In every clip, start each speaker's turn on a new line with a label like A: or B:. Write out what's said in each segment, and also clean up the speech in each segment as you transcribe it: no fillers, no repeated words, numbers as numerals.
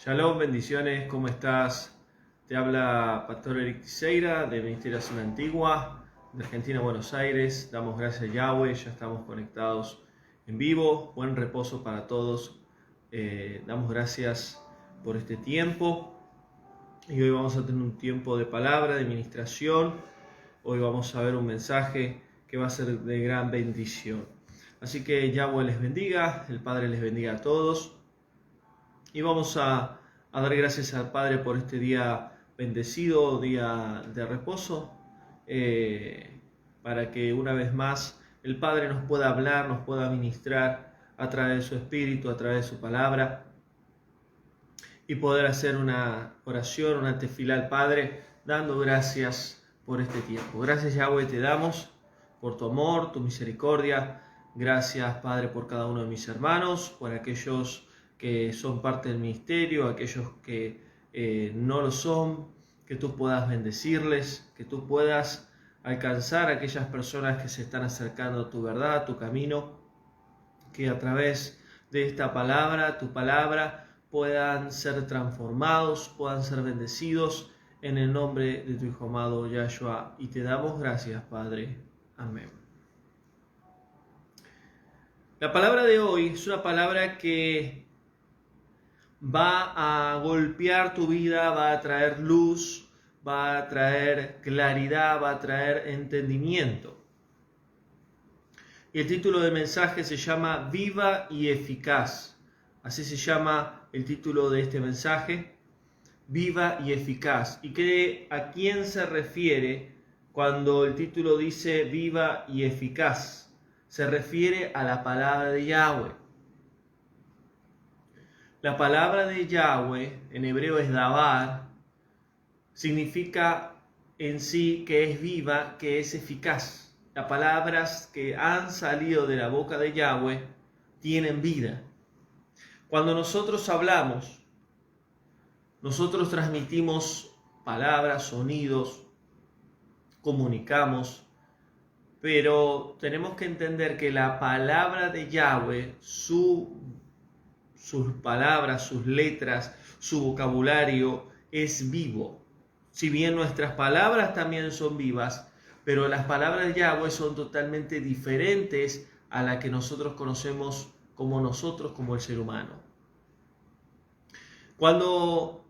A: Shalom, bendiciones, ¿cómo estás? Te habla Pastor Eric Tiseira de Ministerio de Acción Antigua, de Argentina, Buenos Aires. Damos gracias a Yahweh, ya estamos conectados en vivo. Buen reposo para todos. Damos gracias por este tiempo. Y hoy vamos a tener un tiempo de palabra, de ministración. Hoy vamos a ver un mensaje que va a ser de gran bendición. Así que Yahweh les bendiga, el Padre les bendiga a todos. Y vamos a dar gracias al Padre por este día bendecido, día de reposo, para que una vez más el Padre nos pueda hablar, nos pueda ministrar a través de su Espíritu, a través de su palabra, y poder hacer una oración, una tefilá al Padre, dando gracias por este tiempo. Gracias, Yahweh, te damos por tu amor, tu misericordia. Gracias, Padre, por cada uno de mis hermanos, por aquellos que son parte del ministerio, aquellos que no lo son, que tú puedas bendecirles, que tú puedas alcanzar a aquellas personas que se están acercando a tu verdad, a tu camino, que a través de esta palabra, tu palabra, puedan ser transformados, puedan ser bendecidos en el nombre de tu Hijo amado Yahshua. Y te damos gracias, Padre. Amén. La palabra de hoy es una palabra que va a golpear tu vida, va a traer luz, va a traer claridad, va a traer entendimiento. Y el título del mensaje se llama Viva y Eficaz. Así se llama el título de este mensaje, Viva y Eficaz. ¿Y a quién se refiere cuando el título dice Viva y Eficaz? Se refiere a la palabra de Yahweh. La palabra de Yahweh, en hebreo es davar, significa en sí que es viva, que es eficaz. Las palabras que han salido de la boca de Yahweh tienen vida. Cuando nosotros hablamos, nosotros transmitimos palabras, sonidos, comunicamos, pero tenemos que entender que la palabra de Yahweh, sus palabras, sus letras, su vocabulario es vivo. Si bien nuestras palabras también son vivas, pero las palabras de Yahweh son totalmente diferentes a las que nosotros conocemos como el ser humano. Cuando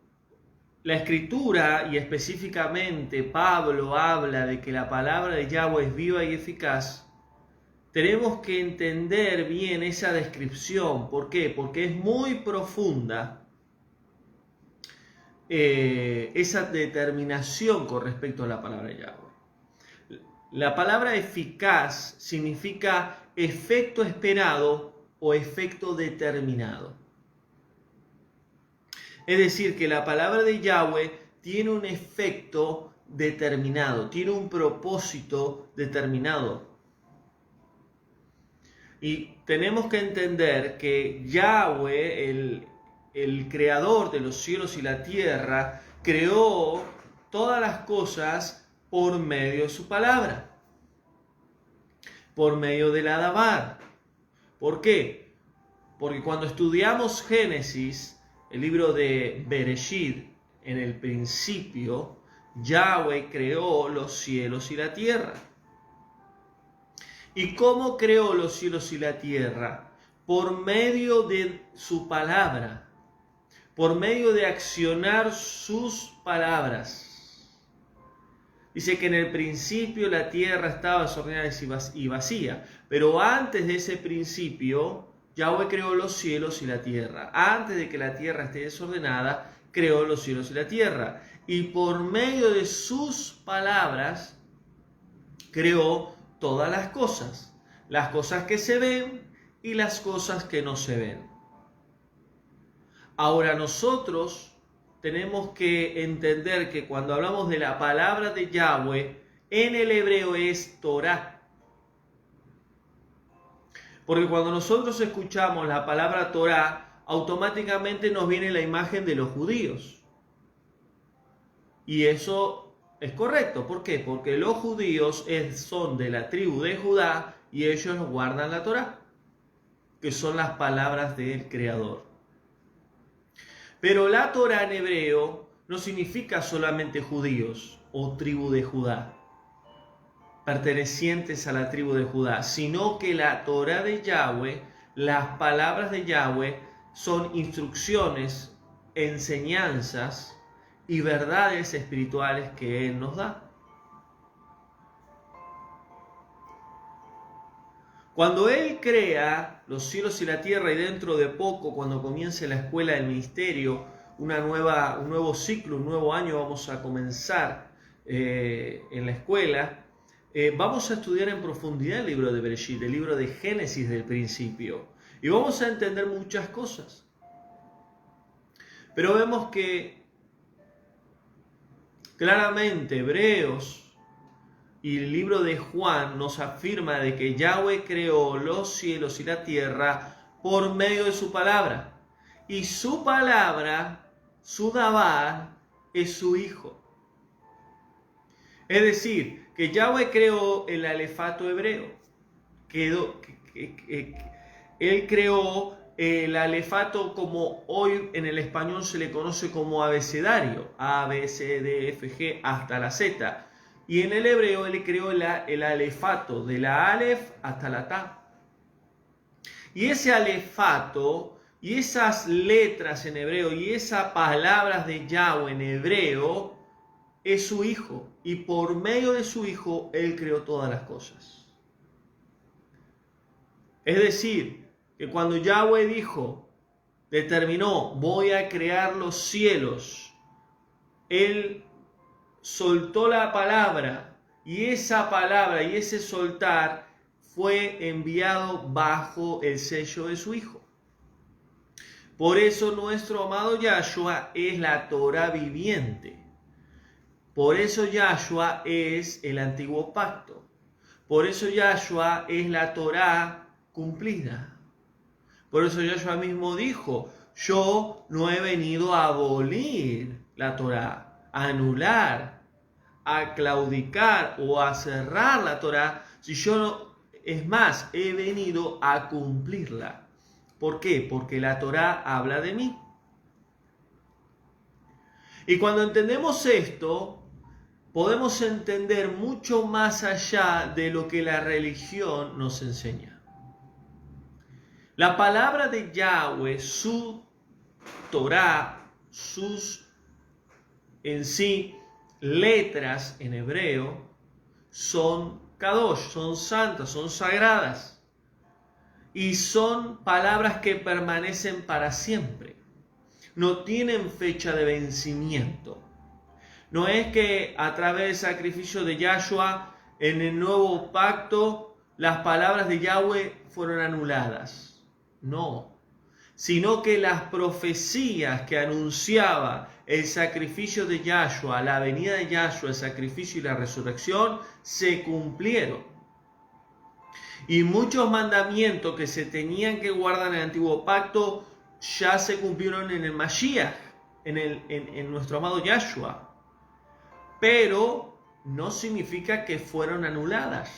A: la Escritura, y específicamente Pablo, habla de que la palabra de Yahweh es viva y eficaz, tenemos que entender bien esa descripción. ¿Por qué? Porque es muy profunda esa determinación con respecto a la palabra de Yahweh. La palabra eficaz significa efecto esperado o efecto determinado. Es decir, que la palabra de Yahweh tiene un efecto determinado, tiene un propósito determinado. Y tenemos que entender que Yahweh, el creador de los cielos y la tierra, creó todas las cosas por medio de su palabra, por medio del davar. ¿Por qué? Porque cuando estudiamos Génesis, el libro de Bereshit, en el principio, Yahweh creó los cielos y la tierra. ¿Y cómo creó los cielos y la tierra? Por medio de su palabra, por medio de accionar sus palabras. Dice que en el principio la tierra estaba desordenada y vacía, pero antes de ese principio, Yahweh creó los cielos y la tierra. Antes de que la tierra esté desordenada, creó los cielos y la tierra. Y por medio de sus palabras, creó todas las cosas que se ven y las cosas que no se ven. Ahora nosotros tenemos que entender que cuando hablamos de la palabra de Yahweh, en el hebreo es Torah. Porque cuando nosotros escuchamos la palabra Torah, automáticamente nos viene la imagen de los judíos. Y eso es correcto. ¿Por qué? Porque los judíos son de la tribu de Judá y ellos guardan la Torá, que son las palabras del Creador. Pero la Torá en hebreo no significa solamente judíos o tribu de Judá, pertenecientes a la tribu de Judá, sino que la Torá de Yahweh, las palabras de Yahweh, son instrucciones, enseñanzas y verdades espirituales que Él nos da. Cuando Él crea los cielos y la tierra, y dentro de poco, cuando comience la escuela del ministerio, un nuevo ciclo, un nuevo año vamos a comenzar en la escuela, vamos a estudiar en profundidad el libro de Bereshit, el libro de Génesis del principio, y vamos a entender muchas cosas. Pero vemos que claramente Hebreos y el libro de Juan nos afirma de que Yahweh creó los cielos y la tierra por medio de su palabra. Y su palabra, su Dabar, es su Hijo. Es decir, que Yahweh creó el alefato hebreo. Él creó el alefato como hoy en el español se le conoce como abecedario. A, B, C, D, F, G hasta la Z. Y en el hebreo él creó el alefato, de la alef hasta la ta. Y ese alefato y esas letras en hebreo y esas palabras de Yahweh en hebreo es su Hijo. Y por medio de su Hijo él creó todas las cosas. Es decir, que cuando Yahweh determinó, voy a crear los cielos, él soltó la palabra, y esa palabra y ese soltar fue enviado bajo el sello de su Hijo. Por eso nuestro amado Yahshua es la Torá viviente. Por eso Yahshua es el antiguo pacto. Por eso Yahshua es la Torá cumplida. Por eso Yahshua mismo dijo, yo no he venido a abolir la Torá, a anular, a claudicar o a cerrar la Torá, si yo no, es más, he venido a cumplirla. ¿Por qué? Porque la Torá habla de mí. Y cuando entendemos esto, podemos entender mucho más allá de lo que la religión nos enseña. La palabra de Yahweh, su Torá, sus en sí letras en hebreo, son kadosh, son santas, son sagradas. Y son palabras que permanecen para siempre. No tienen fecha de vencimiento. No es que a través del sacrificio de Yahshua en el nuevo pacto las palabras de Yahweh fueron anuladas. No, sino que las profecías que anunciaba el sacrificio de Yahshua, la venida de Yahshua, el sacrificio y la resurrección, se cumplieron. Y muchos mandamientos que se tenían que guardar en el antiguo pacto ya se cumplieron en el Mashiach, en nuestro amado Yahshua. Pero no significa que fueron anuladas,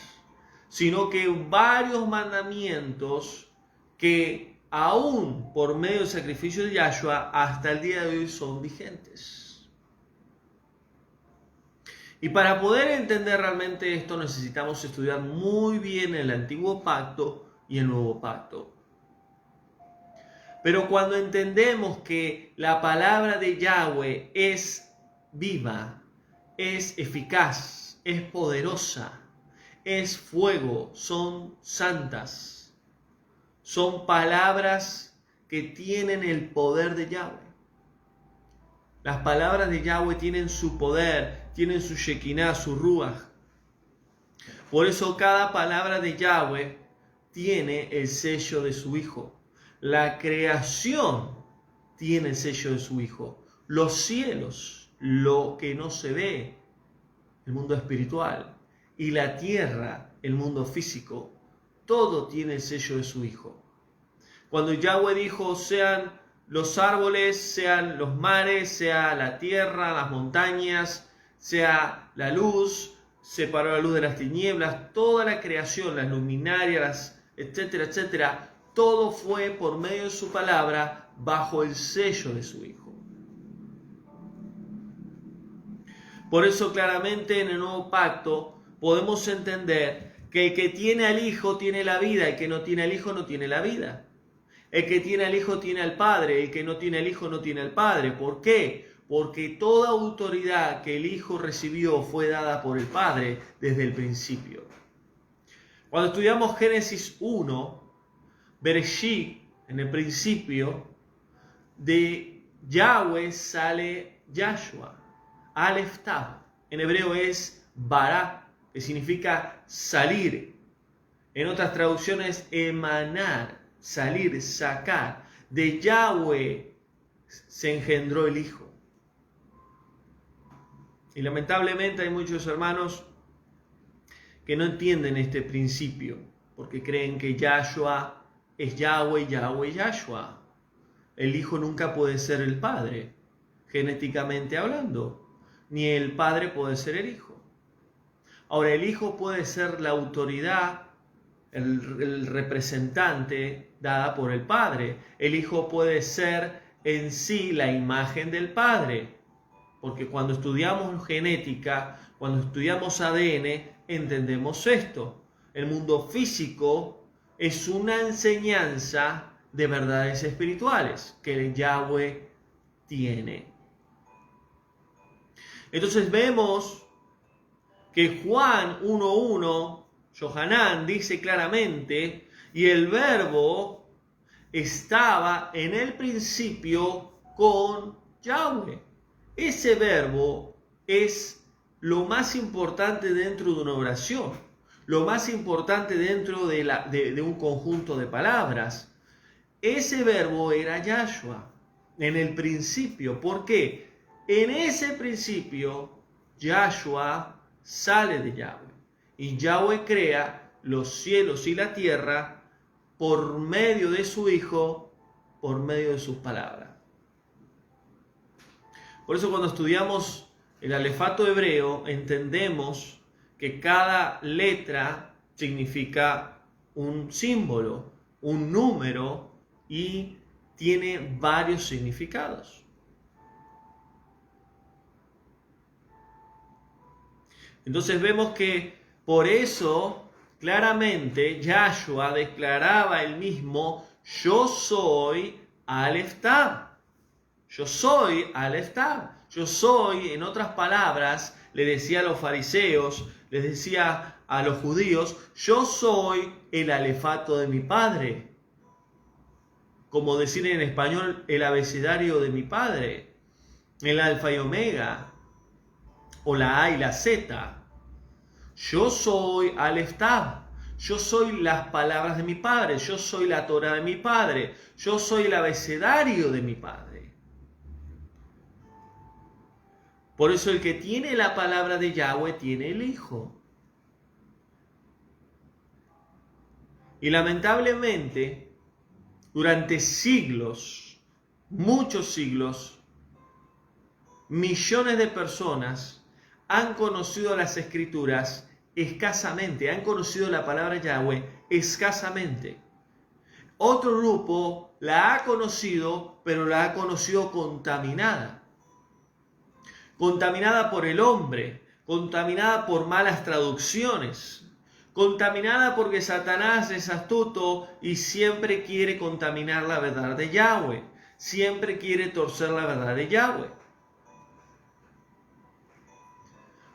A: sino que varios mandamientos que aún por medio del sacrificio de Yahshua hasta el día de hoy son vigentes. Y para poder entender realmente esto necesitamos estudiar muy bien el antiguo pacto y el nuevo pacto. Pero cuando entendemos que la palabra de Yahweh es viva, es eficaz, es poderosa, es fuego, son santas, son palabras que tienen el poder de Yahweh. Las palabras de Yahweh tienen su poder, tienen su Shekinah, su Ruach. Por eso cada palabra de Yahweh tiene el sello de su Hijo. La creación tiene el sello de su Hijo. Los cielos, lo que no se ve, el mundo espiritual, y la tierra, el mundo físico, todo tiene el sello de su Hijo. Cuando Yahweh dijo, sean los árboles, sean los mares, sea la tierra, las montañas, sea la luz, separó la luz de las tinieblas, toda la creación, las luminarias, etcétera, etcétera, todo fue por medio de su palabra bajo el sello de su Hijo. Por eso claramente en el nuevo pacto podemos entender que el que tiene al Hijo tiene la vida, el que no tiene al Hijo no tiene la vida. El que tiene al Hijo tiene al Padre, el que no tiene al Hijo no tiene al Padre. ¿Por qué? Porque toda autoridad que el Hijo recibió fue dada por el Padre desde el principio. Cuando estudiamos Génesis 1, Bereshit, en el principio, de Yahweh sale Yahshua, Aleph Tav. En hebreo es Bará, que significa salir. En otras traducciones, emanar, salir, sacar. De Yahweh se engendró el Hijo. Y lamentablemente hay muchos hermanos que no entienden este principio, porque creen que Yahshua es Yahweh, Yahweh, Yahshua. El Hijo nunca puede ser el Padre, genéticamente hablando, ni el Padre puede ser el Hijo. Ahora, el Hijo puede ser la autoridad, el representante dada por el Padre. El Hijo puede ser en sí la imagen del Padre, porque cuando estudiamos genética, cuando estudiamos ADN, entendemos esto. El mundo físico es una enseñanza de verdades espirituales que el Yahweh tiene. Entonces vemos que Juan 1:1, Yohanan dice claramente, y el verbo estaba en el principio con Yahweh. Ese verbo es lo más importante dentro de una oración, lo más importante dentro de un conjunto de palabras. Ese verbo era Yahshua en el principio. ¿Por qué? En ese principio, Yahshua sale de Yahweh. Y Yahweh crea los cielos y la tierra por medio de su Hijo, por medio de sus palabras. Por eso cuando estudiamos el alefato hebreo, entendemos que cada letra significa un símbolo, un número, y tiene varios significados. Entonces vemos que por eso claramente Yahshua declaraba él mismo: yo soy Aleph Tav. Yo soy Aleph Tav. Yo soy, en otras palabras, le decía a los fariseos, les decía a los judíos: yo soy el alefato de mi Padre. Como decir en español, el abecedario de mi Padre, el alfa y omega, o la A y la Z. Yo soy Aleph Tav. Yo soy las palabras de mi Padre. Yo soy la Torah de mi Padre. Yo soy el abecedario de mi Padre. Por eso el que tiene la palabra de Yahweh tiene el Hijo. Y lamentablemente, durante siglos, muchos siglos, millones de personas han conocido las Escrituras escasamente, han conocido la palabra Yahweh escasamente. Otro grupo la ha conocido, pero la ha conocido contaminada. Contaminada por el hombre, contaminada por malas traducciones, contaminada porque Satanás es astuto y siempre quiere contaminar la verdad de Yahweh, siempre quiere torcer la verdad de Yahweh.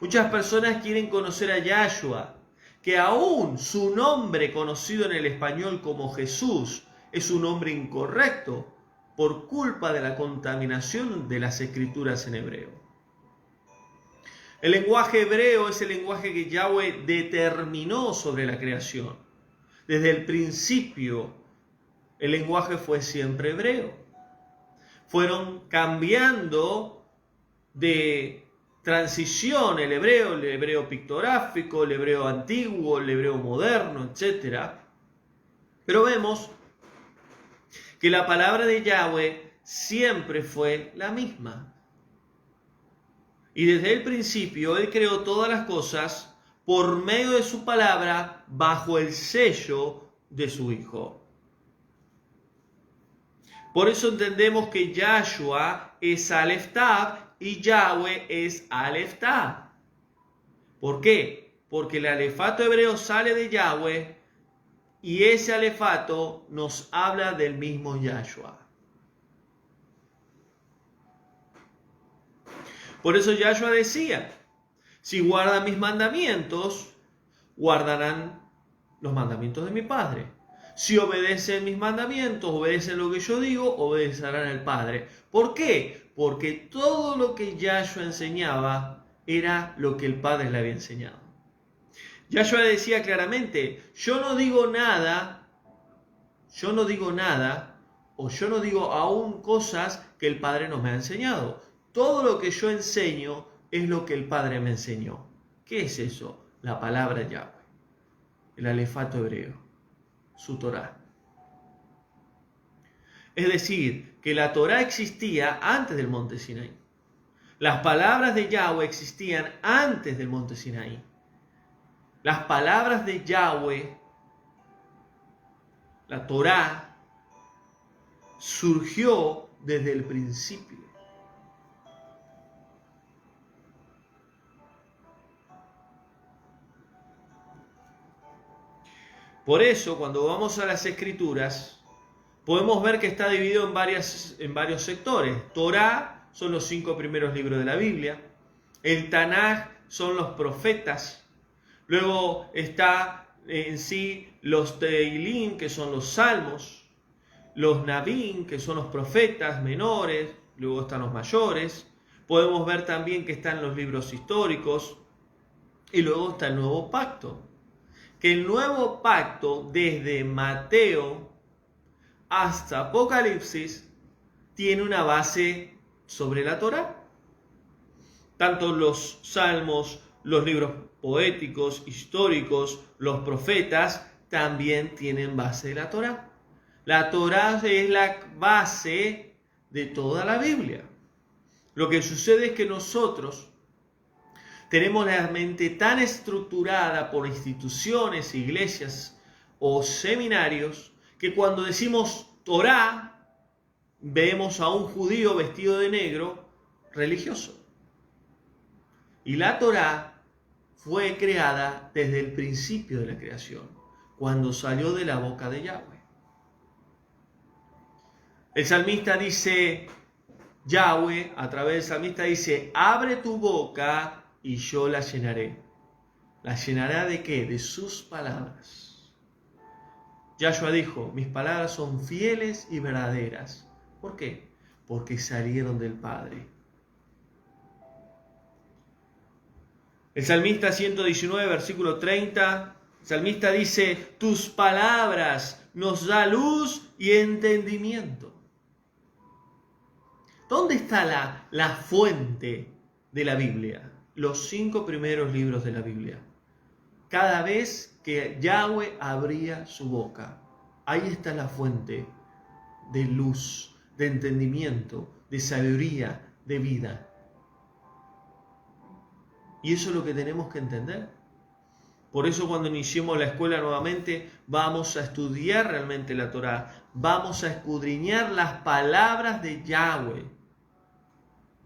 A: Muchas personas quieren conocer a Yahshua, que aún su nombre conocido en el español como Jesús es un nombre incorrecto por culpa de la contaminación de las Escrituras en hebreo. El lenguaje hebreo es el lenguaje que Yahweh determinó sobre la creación. Desde el principio, el lenguaje fue siempre hebreo. Fueron cambiando de transición el hebreo pictográfico, el hebreo antiguo, el hebreo moderno, etc. Pero vemos que la palabra de Yahweh siempre fue la misma. Y desde el principio Él creó todas las cosas por medio de su palabra bajo el sello de su Hijo. Por eso entendemos que Yahshua es Aleph Tav, y Yahweh es Aleph Tav. ¿Por qué? Porque el alefato hebreo sale de Yahweh y ese alefato nos habla del mismo Yahshua. Por eso Yahshua decía, si guardan mis mandamientos, guardarán los mandamientos de mi Padre. Si obedecen mis mandamientos, obedecen lo que yo digo, obedecerán al Padre. ¿Por qué? Porque todo lo que Yahshua enseñaba era lo que el Padre le había enseñado. Yahshua decía claramente, yo no digo nada, o yo no digo aún cosas que el Padre no me ha enseñado. Todo lo que yo enseño es lo que el Padre me enseñó. ¿Qué es eso? La palabra Yahweh, el alefato hebreo, su Torá. Es decir, que la Torá existía antes del monte Sinaí. Las palabras de Yahweh existían antes del monte Sinaí. Las palabras de Yahweh, la Torá, surgió desde el principio. Por eso, cuando vamos a las Escrituras, podemos ver que está dividido en varios sectores. Torá son los 5 primeros libros de la Biblia. El Tanaj son los profetas. Luego está en sí los Teilim, que son los salmos. Los Nabim, que son los profetas menores. Luego están los mayores. Podemos ver también que están los libros históricos. Y luego está el Nuevo Pacto. Que el Nuevo Pacto, desde Mateo hasta Apocalipsis, tiene una base sobre la Torá. Tanto los salmos, los libros poéticos, históricos, los profetas, también tienen base de la Torá. La Torá es la base de toda la Biblia. Lo que sucede es que nosotros tenemos la mente tan estructurada por instituciones, iglesias o seminarios que cuando decimos Torá, vemos a un judío vestido de negro religioso. Y la Torá fue creada desde el principio de la creación, cuando salió de la boca de Yahweh. El salmista dice, Yahweh, a través del salmista dice, abre tu boca y yo la llenaré. ¿La llenará de qué? De sus palabras. Yahshua dijo, mis palabras son fieles y verdaderas. ¿Por qué? Porque salieron del Padre. El salmista 119, versículo 30, el salmista dice, tus palabras nos da luz y entendimiento. ¿Dónde está la fuente de la Biblia? Los 5 primeros libros de la Biblia. Cada vez que Yahweh abría su boca, ahí está la fuente de luz, de entendimiento, de sabiduría, de vida. Y eso es lo que tenemos que entender. Por eso cuando iniciemos la escuela nuevamente, vamos a estudiar realmente la Torá, vamos a escudriñar las palabras de Yahweh.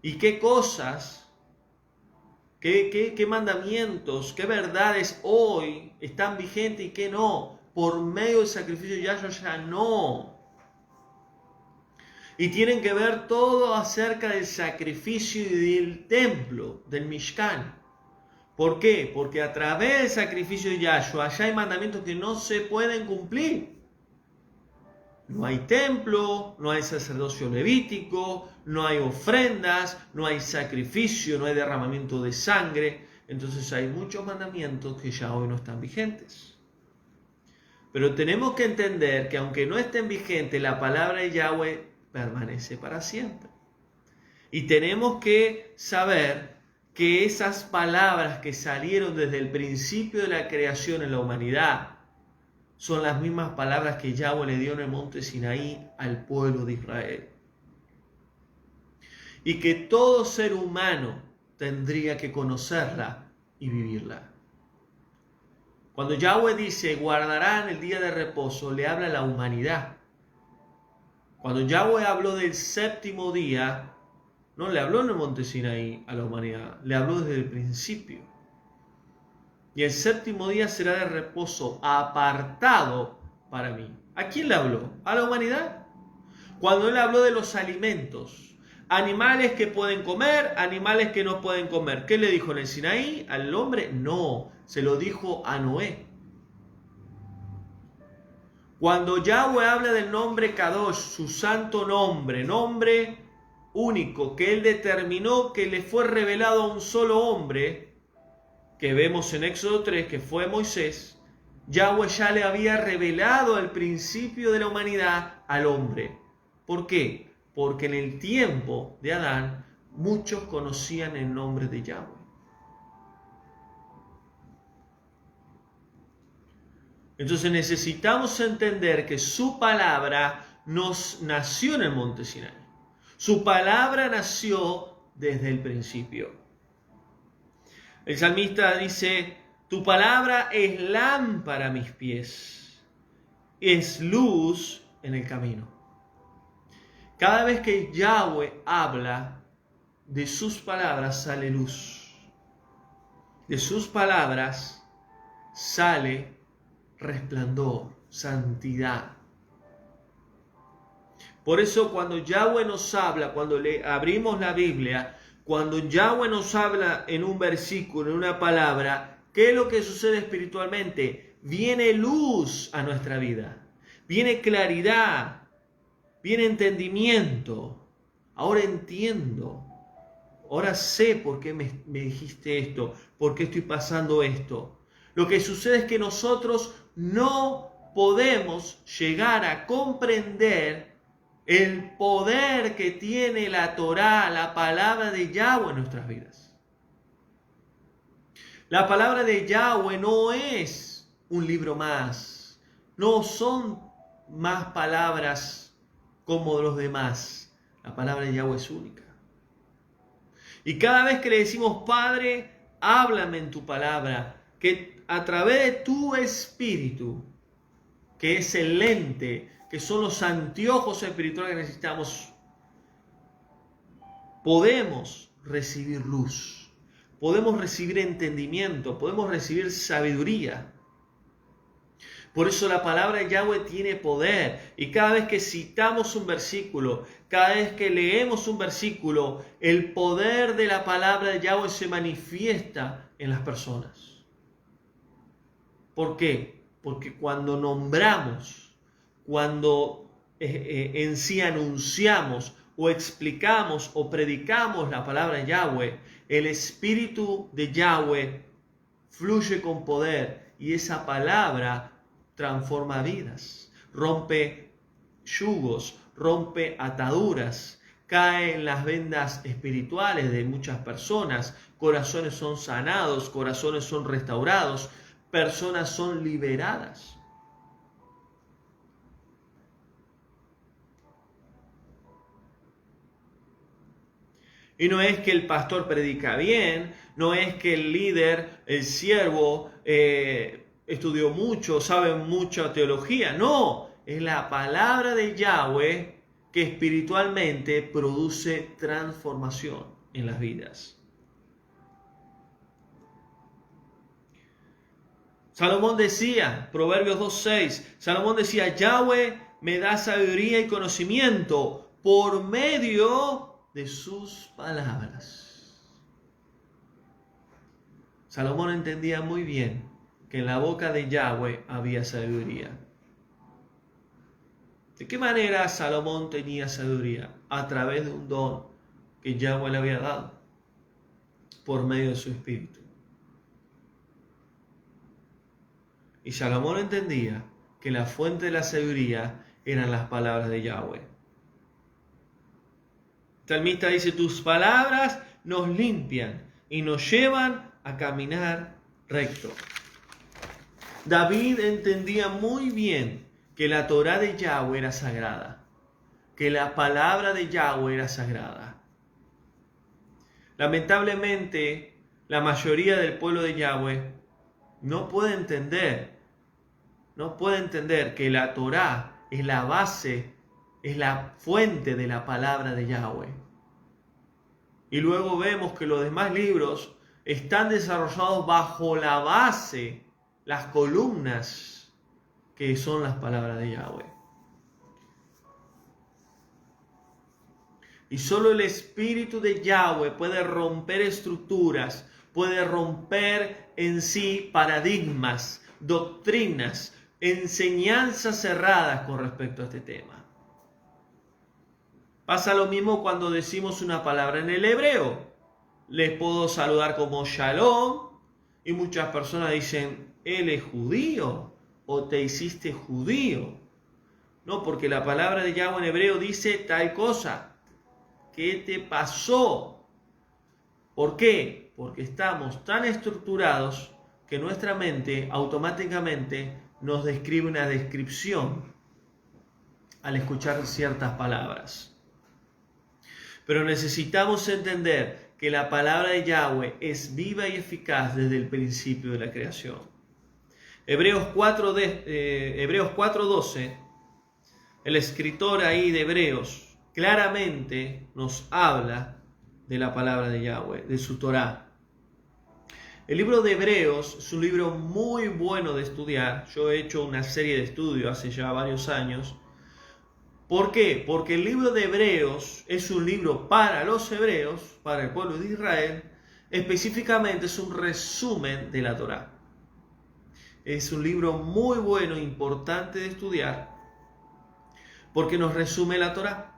A: ¿Y qué cosas? ¿Qué mandamientos, qué verdades hoy están vigentes y qué no? Por medio del sacrificio de Yahshua ya no. Y tienen que ver todo acerca del sacrificio y del templo, del Mishkan. ¿Por qué? Porque a través del sacrificio de Yahshua ya hay mandamientos que no se pueden cumplir. No hay templo, no hay sacerdocio levítico, no hay ofrendas, no hay sacrificio, no hay derramamiento de sangre. Entonces hay muchos mandamientos que ya hoy no están vigentes. Pero tenemos que entender que aunque no estén vigentes, la palabra de Yahweh permanece para siempre. Y tenemos que saber que esas palabras que salieron desde el principio de la creación en la humanidad son las mismas palabras que Yahweh le dio en el monte Sinaí al pueblo de Israel. Y que todo ser humano tendría que conocerla y vivirla. Cuando Yahweh dice, guardarán el día de reposo, le habla a la humanidad. Cuando Yahweh habló del séptimo día, No le habló en el monte Sinaí a la humanidad, le habló desde el principio. Y el séptimo día será de reposo apartado para mí. ¿A quién le habló? ¿A la humanidad? Cuando él habló de los alimentos, animales que pueden comer, animales que no pueden comer. ¿Qué le dijo en el Sinaí al hombre? No, se lo dijo a Noé. Cuando Yahweh habla del nombre Kadosh, su santo nombre, nombre único que él determinó que le fue revelado a un solo hombre, que vemos en Éxodo 3, que fue Moisés, Yahweh ya le había revelado el principio de la humanidad al hombre. ¿Por qué? Porque en el tiempo de Adán muchos conocían el nombre de Yahweh. Entonces necesitamos entender que su palabra nos nació en el monte Sinaí. Su palabra nació desde el principio. El salmista dice, tu palabra es lámpara a mis pies, es luz en el camino. Cada vez que Yahweh habla, de sus palabras sale luz. De sus palabras sale resplandor, santidad. Por eso cuando Yahweh nos habla, cuando le abrimos la Biblia, cuando Yahweh nos habla en un versículo, en una palabra, ¿qué es lo que sucede espiritualmente? Viene luz a nuestra vida, viene claridad, viene entendimiento. Ahora entiendo, ahora sé por qué me dijiste esto, por qué estoy pasando esto. Lo que sucede es que nosotros no podemos llegar a comprender el poder que tiene la Torá, la palabra de Yahweh en nuestras vidas. La palabra de Yahweh no es un libro más, no son más palabras como los demás. La palabra de Yahweh es única. Y cada vez que le decimos, Padre, háblame en tu palabra, que a través de tu espíritu, que es el lente, que son los anteojos espirituales que necesitamos, podemos recibir luz, podemos recibir entendimiento, podemos recibir sabiduría. Por eso la palabra de Yahweh tiene poder. Y cada vez que citamos un versículo, cada vez que leemos un versículo, el poder de la palabra de Yahweh se manifiesta en las personas. ¿Por qué? Porque cuando nombramos, cuando en sí anunciamos o explicamos o predicamos la palabra de Yahweh, el Espíritu de Yahweh fluye con poder y esa palabra transforma vidas, rompe yugos, rompe ataduras, cae en las vendas espirituales de muchas personas, corazones son sanados, corazones son restaurados, personas son liberadas. Y no es que el pastor predica bien, no es que el líder, el siervo, estudió mucho, sabe mucha teología. No, es la palabra de Yahweh que espiritualmente produce transformación en las vidas. Salomón decía, Proverbios 2:6, Salomón decía, Yahweh me da sabiduría y conocimiento por medio de sus palabras. Salomón entendía muy bien que en la boca de Yahweh había sabiduría. ¿De qué manera Salomón tenía sabiduría? A través de un don que Yahweh le había dado por medio de su espíritu. Y Salomón entendía que la fuente de la sabiduría eran las palabras de Yahweh. El salmista dice, tus palabras nos limpian y nos llevan a caminar recto. David entendía muy bien que la Torá de Yahweh era sagrada, que la palabra de Yahweh era sagrada. Lamentablemente, la mayoría del pueblo de Yahweh no puede entender que la Torá es la base, es la fuente de la palabra de Yahweh. Y luego vemos que los demás libros están desarrollados bajo la base, las columnas que son las palabras de Yahweh. Y solo el Espíritu de Yahweh puede romper estructuras, puede romper en sí paradigmas, doctrinas, enseñanzas cerradas con respecto a este tema. Pasa lo mismo cuando decimos una palabra en el hebreo. Les puedo saludar como Shalom y muchas personas dicen, ¿él es judío o te hiciste judío? No, porque la palabra de Yahweh en hebreo dice tal cosa. ¿Qué te pasó? ¿Por qué? Porque estamos tan estructurados que nuestra mente automáticamente nos describe una descripción al escuchar ciertas palabras. Pero necesitamos entender que la palabra de Yahweh es viva y eficaz desde el principio de la creación. Hebreos 4:12, el escritor ahí de Hebreos, claramente nos habla de la palabra de Yahweh, de su Torá. El libro de Hebreos es un libro muy bueno de estudiar. Yo he hecho una serie de estudios hace ya varios años. ¿Por qué? Porque el libro de Hebreos es un libro para los hebreos, para el pueblo de Israel. Específicamente es un resumen de la Torá. Es un libro muy bueno, importante de estudiar, porque nos resume la Torá.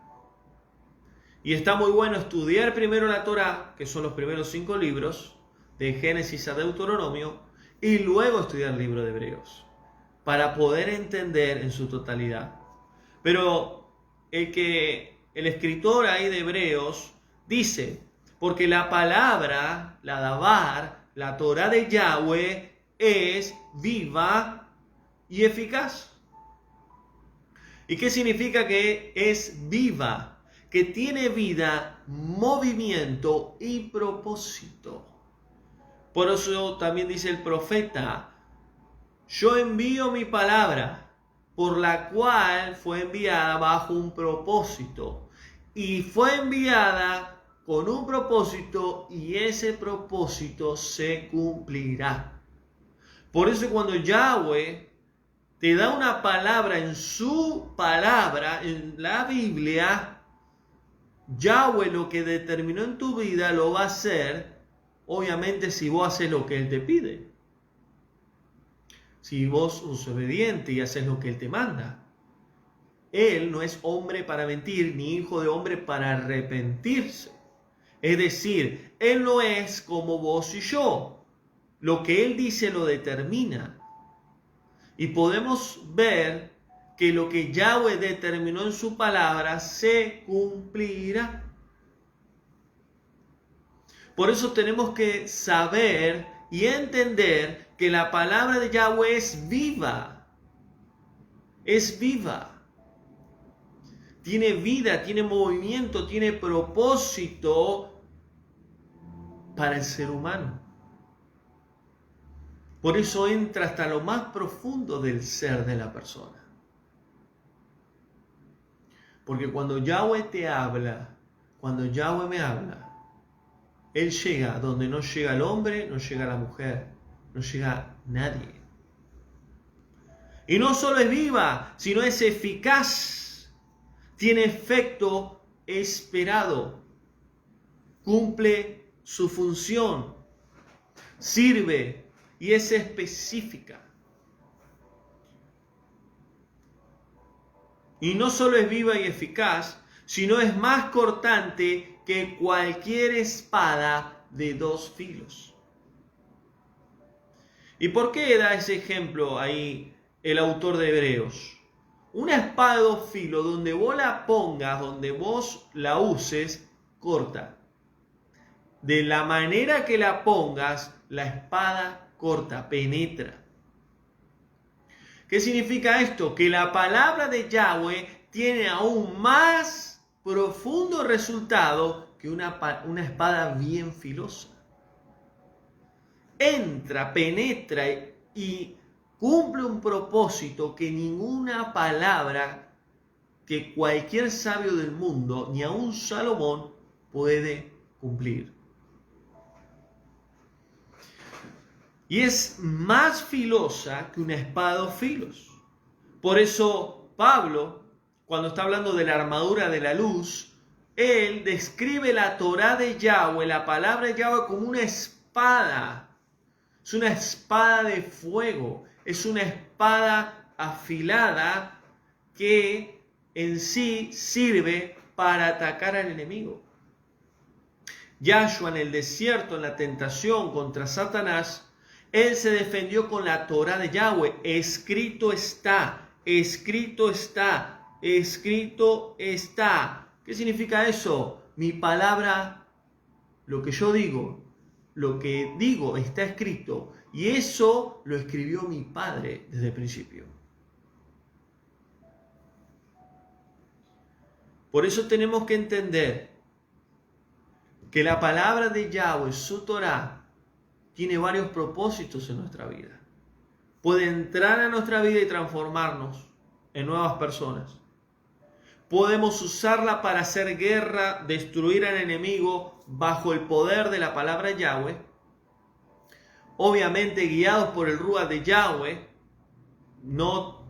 A: Y está muy bueno estudiar primero la Torá, que son los primeros 5 libros, de Génesis a Deuteronomio, y luego estudiar el libro de Hebreos, para poder entender en su totalidad. Pero el escritor ahí de Hebreos dice, porque la palabra, la Dabar, la Torá de Yahweh, es viva y eficaz. ¿Y qué significa que es viva? Que tiene vida, movimiento y propósito. Por eso también dice el profeta, yo envío mi palabra, por la cual fue enviada bajo un propósito. Y fue enviada con un propósito y ese propósito se cumplirá. Por eso cuando Yahweh te da una palabra en su palabra, en la Biblia, Yahweh lo que determinó en tu vida lo va a hacer, obviamente si vos haces lo que Él te pide. Si vos sos obediente y haces lo que Él te manda. Él no es hombre para mentir, ni hijo de hombre para arrepentirse. Es decir, Él no es como vos y yo. Lo que Él dice lo determina. Y podemos ver que lo que Yahweh determinó en su palabra se cumplirá. Por eso tenemos que saber y entender que la palabra de Yahweh es viva. Es viva. Tiene vida, tiene movimiento, tiene propósito para el ser humano. Por eso entra hasta lo más profundo del ser de la persona. Porque cuando Yahweh te habla, cuando Yahweh me habla, Él llega donde no llega el hombre, no llega la mujer, no llega nadie. Y no solo es viva, sino es eficaz. Tiene efecto esperado. Cumple su función. Sirve y es específica. Y no solo es viva y eficaz, sino es más cortante que cualquier espada de 2 filos. ¿Y por qué da ese ejemplo ahí el autor de Hebreos? Una espada de 2 filos, donde vos la pongas, donde vos la uses, corta. De la manera que la pongas, la espada corta, penetra. ¿Qué significa esto? Que la palabra de Yahweh tiene aún más profundo resultado que una espada bien filosa. Entra, penetra y cumple un propósito que ninguna palabra que cualquier sabio del mundo, ni aun Salomón, puede cumplir. Y es más filosa que una espada de 2 filos. Por eso Pablo, cuando está hablando de la armadura de la luz, él describe la Torá de Yahweh, la palabra de Yahweh, como una espada. Es una espada de fuego. Es una espada afilada que en sí sirve para atacar al enemigo. Yahshua en el desierto, en la tentación contra Satanás, él se defendió con la Torá de Yahweh. Escrito está, escrito está, escrito está. ¿Qué significa eso? Mi palabra, lo que yo digo, lo que digo está escrito. Y eso lo escribió mi Padre desde el principio. Por eso tenemos que entender que la palabra de Yahweh, su Torá, tiene varios propósitos en nuestra vida. Puede entrar a nuestra vida y transformarnos en nuevas personas. Podemos usarla para hacer guerra, destruir al enemigo bajo el poder de la palabra Yahweh. Obviamente guiados por el Ruach de Yahweh, no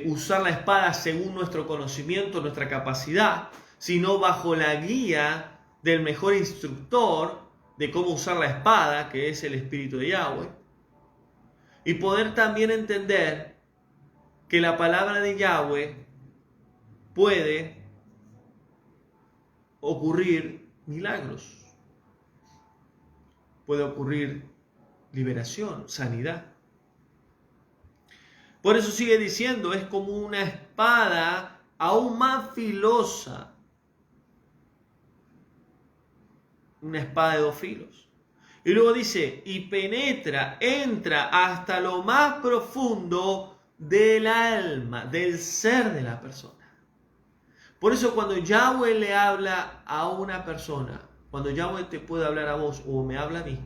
A: usar la espada según nuestro conocimiento, nuestra capacidad, sino bajo la guía del mejor instructor de cómo usar la espada, que es el Espíritu de Yahweh. Y poder también entender que la palabra de Yahweh puede ocurrir milagros. Puede ocurrir liberación, sanidad. Por eso sigue diciendo, es como una espada aún más filosa. Una espada de 2 filos. Y luego dice, y penetra, entra hasta lo más profundo del alma, del ser de la persona. Por eso cuando Yahweh le habla a una persona, cuando Yahweh te puede hablar a vos o me habla a mí,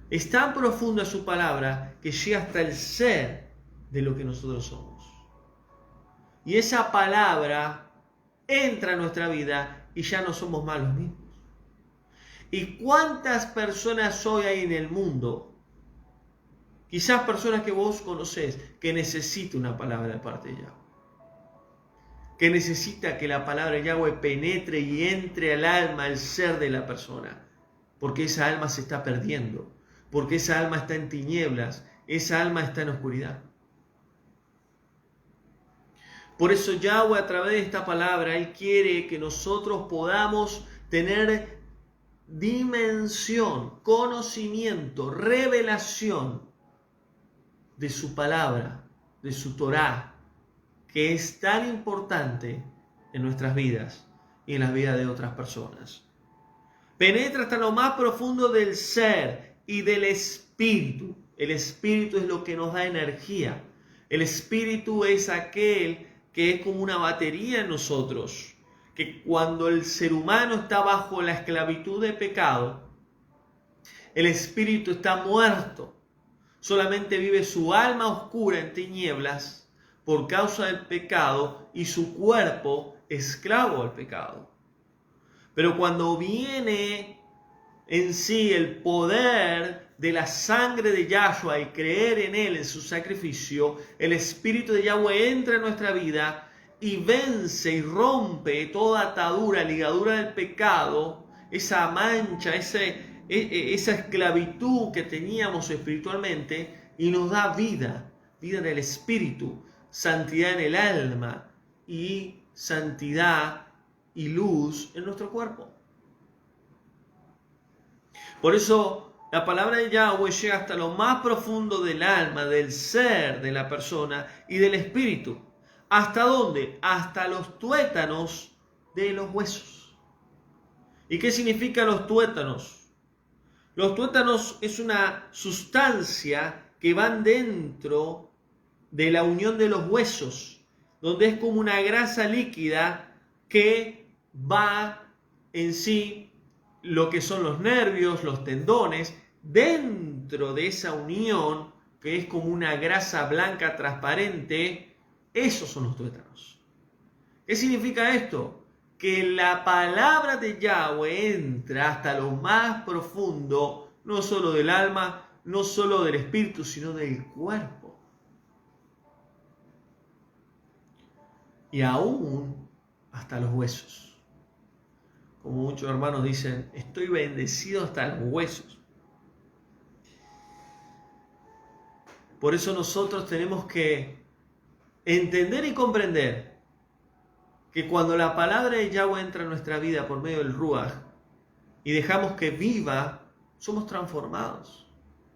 A: es tan profunda su palabra que llega hasta el ser de lo que nosotros somos. Y esa palabra entra a nuestra vida y ya no somos más los mismos. ¿Y cuántas personas hoy hay en el mundo? Quizás personas que vos conocés que necesitan una palabra de parte de Yahweh. Que necesita que la palabra de Yahweh penetre y entre al alma, al ser de la persona. Porque esa alma se está perdiendo. Porque esa alma está en tinieblas. Esa alma está en oscuridad. Por eso Yahweh a través de esta palabra, Él quiere que nosotros podamos tener dimensión, conocimiento, revelación de su palabra, de su Torá, que es tan importante en nuestras vidas y en las vidas de otras personas. Penetra hasta lo más profundo del ser y del espíritu. El espíritu es lo que nos da energía. El espíritu es aquel que es como una batería en nosotros, que cuando el ser humano está bajo la esclavitud de pecado, el espíritu está muerto. Solamente vive su alma oscura en tinieblas por causa del pecado y su cuerpo esclavo al pecado. Pero cuando viene en sí el poder de la sangre de Yahshua y creer en Él, en su sacrificio, el Espíritu de Yahweh entra en nuestra vida y vence y rompe toda atadura, ligadura del pecado, esa mancha, esa esclavitud que teníamos espiritualmente, y nos da vida, vida en el espíritu, santidad en el alma y santidad y luz en nuestro cuerpo. Por eso la palabra de Yahweh llega hasta lo más profundo del alma, del ser de la persona y del espíritu. ¿Hasta dónde? Hasta los tuétanos de los huesos. ¿Y qué significan los tuétanos? Los tuétanos es una sustancia que van dentro de la unión de los huesos, donde es como una grasa líquida que va en sí lo que son los nervios, los tendones, dentro de esa unión que es como una grasa blanca transparente. Esos son los tuétanos. ¿Qué significa esto? que la palabra de Yahweh entra hasta lo más profundo, no solo del alma, no solo del espíritu, sino del cuerpo. Y aún hasta los huesos. Como muchos hermanos dicen, estoy bendecido hasta los huesos. Por eso nosotros tenemos que entender y comprender que cuando la palabra de Yahweh entra en nuestra vida por medio del Ruach y dejamos que viva, somos transformados.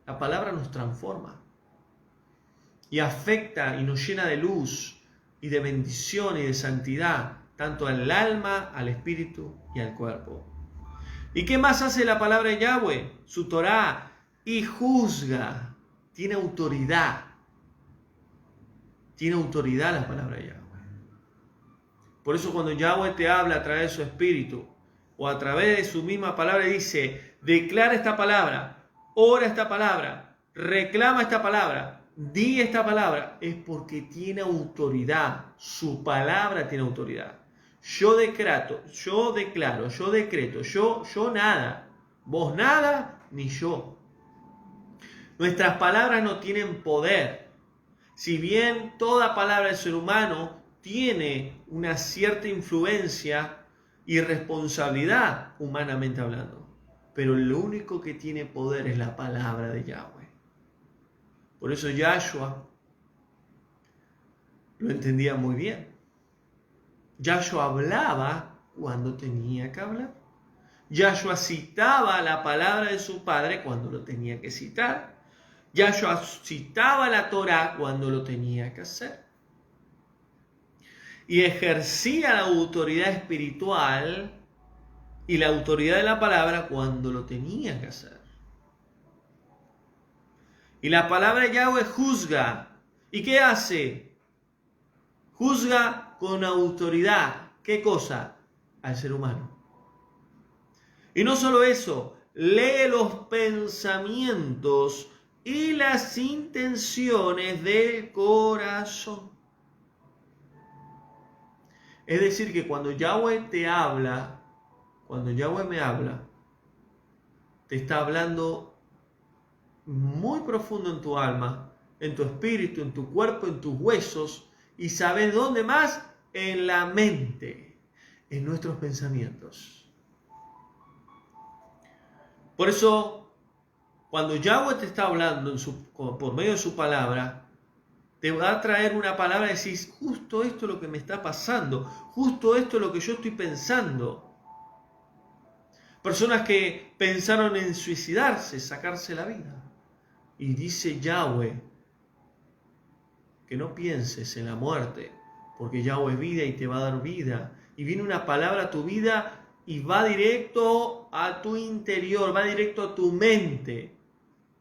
A: La palabra nos transforma y afecta y nos llena de luz y de bendición y de santidad, tanto al alma, al espíritu y al cuerpo. ¿Y qué más hace la palabra de Yahweh? Su Torá, y juzga, tiene autoridad. Tiene autoridad la palabra de Yahweh. Por eso cuando Yahweh te habla a través de su espíritu o a través de su misma palabra, dice, declara esta palabra, ora esta palabra, reclama esta palabra, di esta palabra, es porque tiene autoridad. Su palabra tiene autoridad. Yo decreto, yo decreto, yo nada, vos nada, ni yo. Nuestras palabras no tienen poder. Si bien toda palabra del ser humano tiene una cierta influencia y responsabilidad humanamente hablando, pero lo único que tiene poder es la palabra de Yahweh. Por eso Yahshua lo entendía muy bien. Yahshua hablaba cuando tenía que hablar. Yahshua citaba la palabra de su padre cuando lo tenía que citar. Yahshua citaba la Torá cuando lo tenía que hacer. Y ejercía la autoridad espiritual y la autoridad de la palabra cuando lo tenía que hacer. Y la palabra de Yahweh juzga. ¿Y qué hace? Juzga con autoridad. ¿Qué cosa? Al ser humano. Y no solo eso, lee los pensamientos y las intenciones del corazón. Es decir, que cuando Yahweh te habla, cuando Yahweh me habla, te está hablando muy profundo en tu alma, en tu espíritu, en tu cuerpo, en tus huesos, y ¿sabes dónde más? En la mente, en nuestros pensamientos. Por eso, cuando Yahweh te está hablando por medio de su palabra, te va a traer una palabra y decís, justo esto es lo que me está pasando, justo esto es lo que yo estoy pensando. Personas que pensaron en suicidarse, sacarse la vida. Y dice Yahweh, que no pienses en la muerte, porque Yahweh es vida y te va a dar vida. Y viene una palabra a tu vida y va directo a tu interior, va directo a tu mente.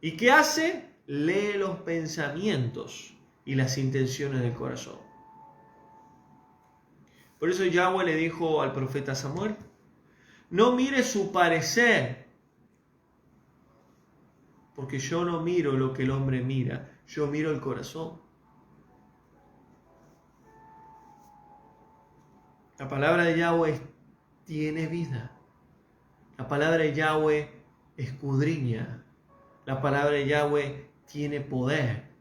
A: ¿Y qué hace? Lee los pensamientos y las intenciones del corazón. Por eso Yahweh le dijo al profeta Samuel, no mires su parecer, porque yo no miro lo que el hombre mira, yo miro el corazón. La palabra de Yahweh tiene vida. La palabra de Yahweh escudriña. La palabra de Yahweh tiene poder.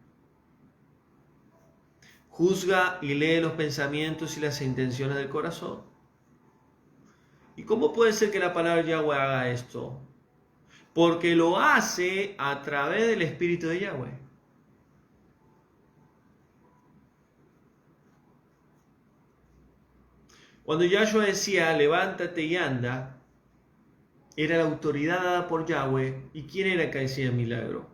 A: Juzga y lee los pensamientos y las intenciones del corazón. ¿Y cómo puede ser que la palabra de Yahweh haga esto? Porque lo hace a través del Espíritu de Yahweh. Cuando Yahshua decía, levántate y anda, era la autoridad dada por Yahweh. ¿Y quién era que hacía el milagro?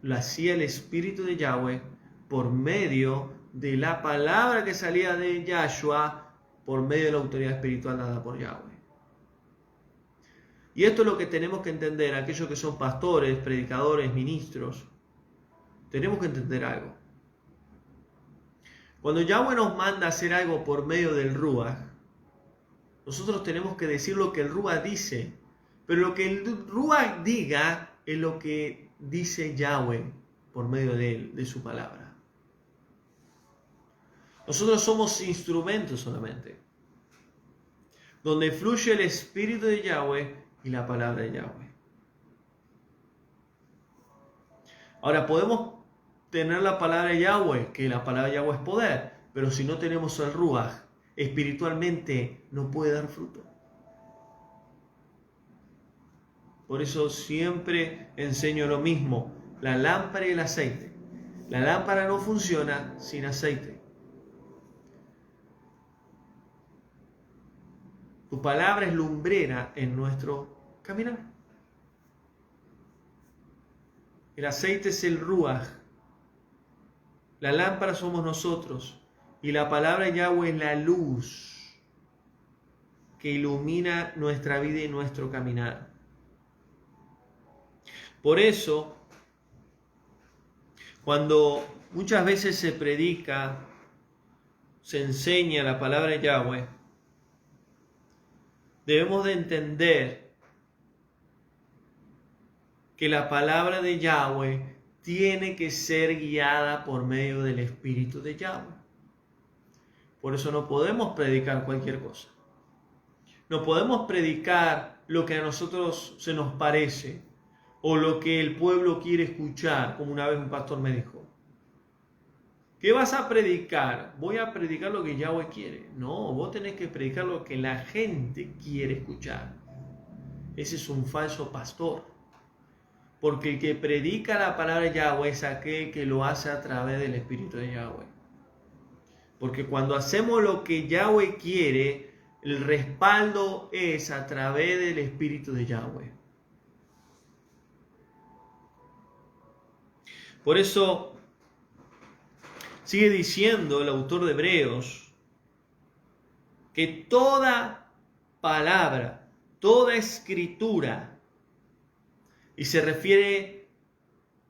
A: Lo hacía el Espíritu de Yahweh por medio de la palabra que salía de Yahshua, por medio de la autoridad espiritual dada por Yahweh. Y esto es lo que tenemos que entender, aquellos que son pastores, predicadores, ministros. Tenemos que entender algo. Cuando Yahweh nos manda a hacer algo por medio del Ruach, nosotros tenemos que decir lo que el Ruach dice. Pero lo que el Ruach diga es lo que dice Yahweh por medio de él, de su palabra. Nosotros somos instrumentos solamente. donde fluye el Espíritu de Yahweh y la palabra de Yahweh. Ahora podemos tener la palabra de Yahweh, que la palabra de Yahweh es poder, pero si no tenemos el Ruach, espiritualmente no puede dar fruto. Por eso siempre enseño lo mismo, la lámpara y el aceite. La lámpara no funciona sin aceite. Tu palabra es lumbrera en nuestro caminar. El aceite es el Ruach. La lámpara somos nosotros. Y la palabra de Yahweh es la luz que ilumina nuestra vida y nuestro caminar. Por eso, cuando muchas veces se predica, se enseña la palabra de Yahweh, debemos de entender que la palabra de Yahweh tiene que ser guiada por medio del Espíritu de Yahweh. Por eso no podemos predicar cualquier cosa. No podemos predicar lo que a nosotros se nos parece o lo que el pueblo quiere escuchar, como una vez un pastor me dijo. ¿Qué vas a predicar? Voy a predicar lo que Yahweh quiere. No, vos tenés que predicar lo que la gente quiere escuchar. Ese es un falso pastor. Porque el que predica la palabra de Yahweh es aquel que lo hace a través del Espíritu de Yahweh. Porque cuando hacemos lo que Yahweh quiere, el respaldo es a través del Espíritu de Yahweh. Por eso sigue diciendo el autor de Hebreos que toda palabra, toda escritura, y se refiere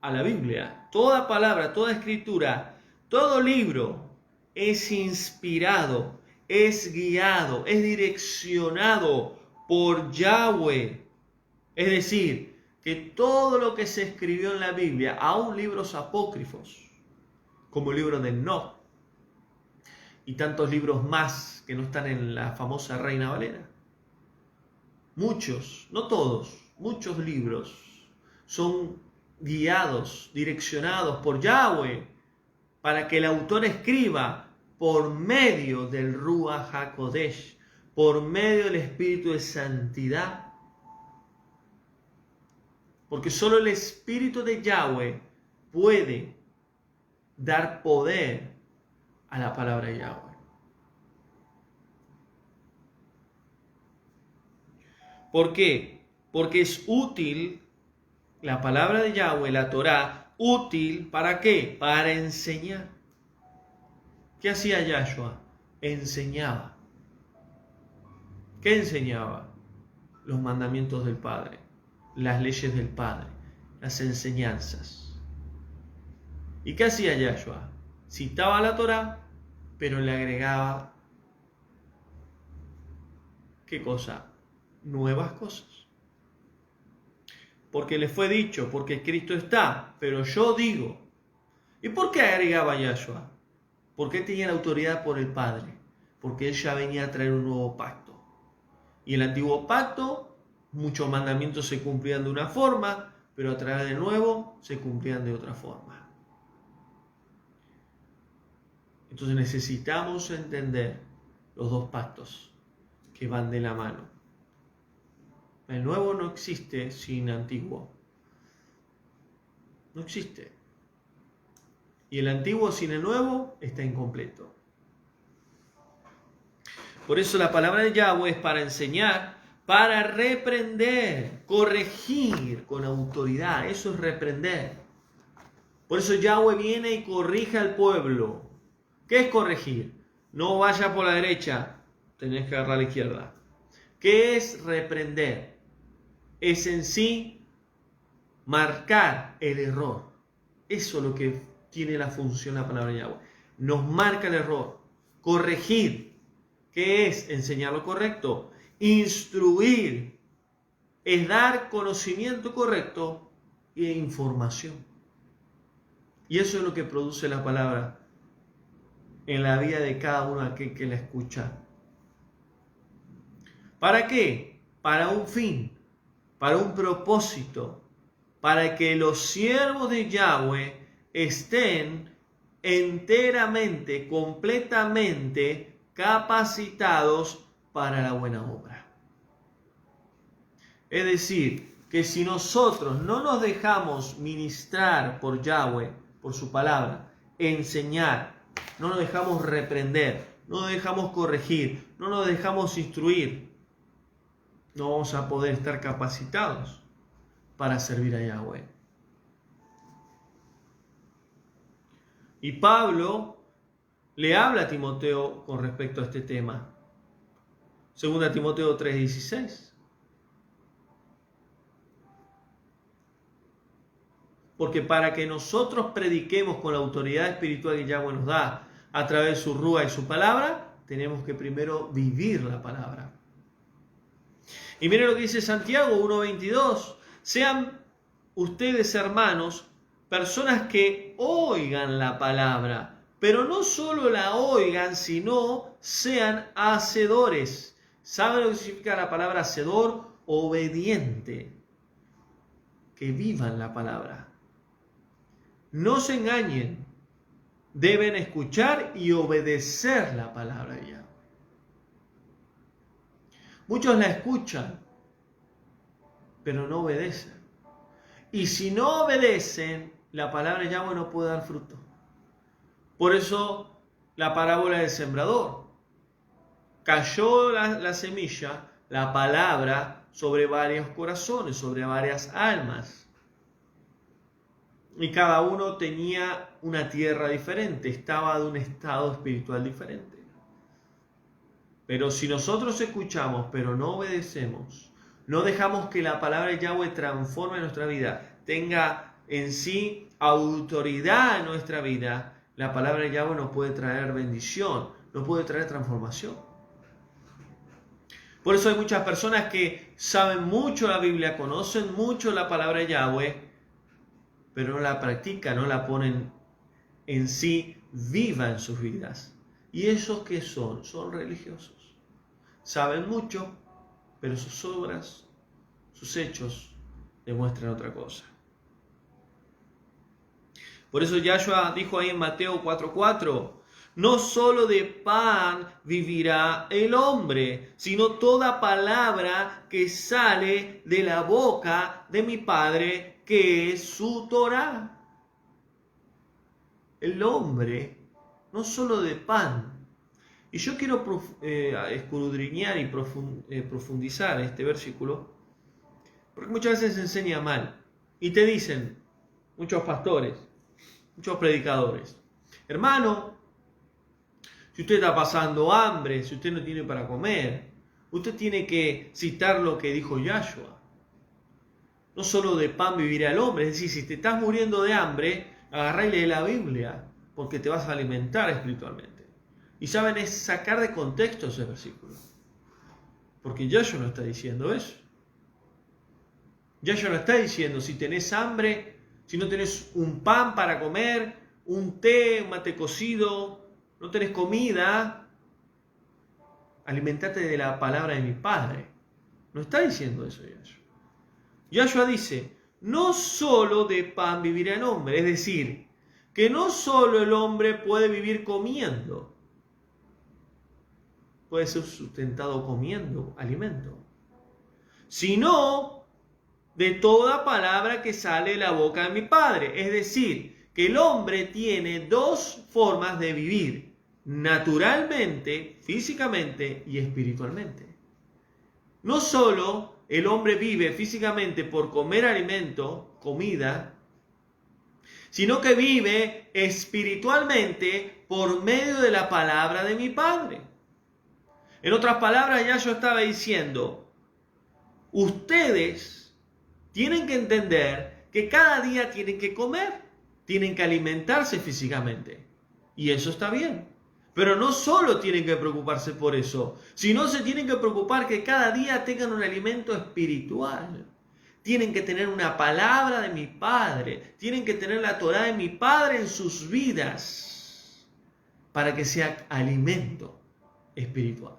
A: a la Biblia, toda palabra, toda escritura, todo libro es inspirado, es guiado, es direccionado por Yahweh. Es decir, que todo lo que se escribió en la Biblia, aún libros apócrifos, como el libro de Enoch, y tantos libros más que no están en la famosa Reina Valera. Muchos, no todos, muchos libros son guiados, direccionados por Yahweh, para que el autor escriba por medio del Ruach HaKodesh, por medio del Espíritu de Santidad. Porque solo el Espíritu de Yahweh puede dar poder a la palabra de Yahweh. ¿Por qué? Porque es útil la palabra de Yahweh, la Torá, útil ¿para qué? Para enseñar. ¿Qué hacía Yahshua? Enseñaba. ¿Qué enseñaba? Los mandamientos del Padre, las leyes del Padre, las enseñanzas. ¿Y qué hacía Yahshua? Citaba la Torá, pero le agregaba, ¿qué cosa? Nuevas cosas. Porque le fue dicho, porque Cristo está, pero yo digo. ¿Y por qué agregaba Yahshua? Porque él tenía la autoridad por el Padre, porque él ya venía a traer un nuevo pacto. Y el antiguo pacto, muchos mandamientos se cumplían de una forma, pero a través del nuevo se cumplían de otra forma. Entonces necesitamos entender los dos pactos que van de la mano. El nuevo no existe sin antiguo. No existe. Y el antiguo sin el nuevo está incompleto. Por eso la palabra de Yahweh es para enseñar, para reprender, corregir con autoridad. Eso es reprender. Por eso Yahweh viene y corrige al pueblo. ¿Qué es corregir? No vaya por la derecha, tenés que agarrar a la izquierda. ¿Qué es reprender? Es en sí marcar el error. Eso es lo que tiene la función la palabra de Yahweh. Nos marca el error. Corregir. ¿Qué es? Enseñar lo correcto. Instruir. Es dar conocimiento correcto e información. Y eso es lo que produce la palabra en la vida de cada uno aquel que la escucha. ¿Para qué? Para un fin, para un propósito, para que los siervos de Yahweh estén enteramente, completamente capacitados para la buena obra. Es decir, que si nosotros no nos dejamos ministrar por Yahweh, por su palabra, enseñar, no nos dejamos reprender, no nos dejamos corregir, no nos dejamos instruir, no vamos a poder estar capacitados para servir a Yahweh. Y Pablo le habla a Timoteo con respecto a este tema. 2 Timoteo 3:16. Porque para que nosotros prediquemos con la autoridad espiritual que Yahweh nos da a través de su rúa y su palabra, tenemos que primero vivir la palabra. Y miren lo que dice Santiago 1:22. Sean ustedes, hermanos, personas que oigan la palabra, pero no solo la oigan, sino sean hacedores. ¿Saben lo que significa la palabra hacedor? Obediente. Que vivan la palabra. No se engañen, deben escuchar y obedecer la palabra de Yahweh. Muchos la escuchan, pero no obedecen. Y si no obedecen, la palabra de Yahweh no puede dar fruto. Por eso la parábola del sembrador. Cayó la semilla, la palabra, sobre varios corazones, sobre varias almas. Y cada uno tenía una tierra diferente, estaba de un estado espiritual diferente. Pero si nosotros escuchamos, pero no obedecemos, no dejamos que la palabra de Yahweh transforme nuestra vida, tenga en sí autoridad en nuestra vida, la palabra de Yahweh nos puede traer bendición, nos puede traer transformación. Por eso hay muchas personas que saben mucho la Biblia, conocen mucho la palabra de Yahweh, pero no la practican, no la ponen en sí viva en sus vidas. ¿Y esos qué son? Son religiosos. Saben mucho, pero sus obras, sus hechos demuestran otra cosa. Por eso Yahshua dijo ahí en Mateo 4:4, no solo de pan vivirá el hombre, sino toda palabra que sale de la boca de mi Padre, que es su Torá. El hombre, no solo de pan. Y yo quiero escudriñar y profundizar este versículo, porque muchas veces se enseña mal. Y te dicen, muchos pastores, muchos predicadores, hermano, si usted está pasando hambre, si usted no tiene para comer, usted tiene que citar lo que dijo Yahshua. No solo de pan vivirá el hombre, es decir, si te estás muriendo de hambre, agarrá y lee la Biblia, porque te vas a alimentar espiritualmente. Y saben, es sacar de contexto ese versículo. Porque Yahshua no está diciendo eso. Yahshua no está diciendo, si tenés hambre, si no tenés un pan para comer, un té, un mate cocido, no tenés comida, alimentate de la palabra de mi Padre. No está diciendo eso Yahshua. Yahshua dice, no solo de pan vivirá el hombre, es decir, que no solo el hombre puede vivir comiendo, puede ser sustentado comiendo alimento, sino de toda palabra que sale de la boca de mi Padre. Es decir, que el hombre tiene dos formas de vivir, naturalmente, físicamente y espiritualmente. No solo el hombre vive físicamente por comer alimento, comida, sino que vive espiritualmente por medio de la palabra de mi Padre. En otras palabras, ya yo estaba diciendo, ustedes tienen que entender que cada día tienen que comer, tienen que alimentarse físicamente. Y eso está bien. Pero no solo tienen que preocuparse por eso, sino se tienen que preocupar que cada día tengan un alimento espiritual. Tienen que tener una palabra de mi Padre, tienen que tener la Torá de mi Padre en sus vidas, para que sea alimento espiritual.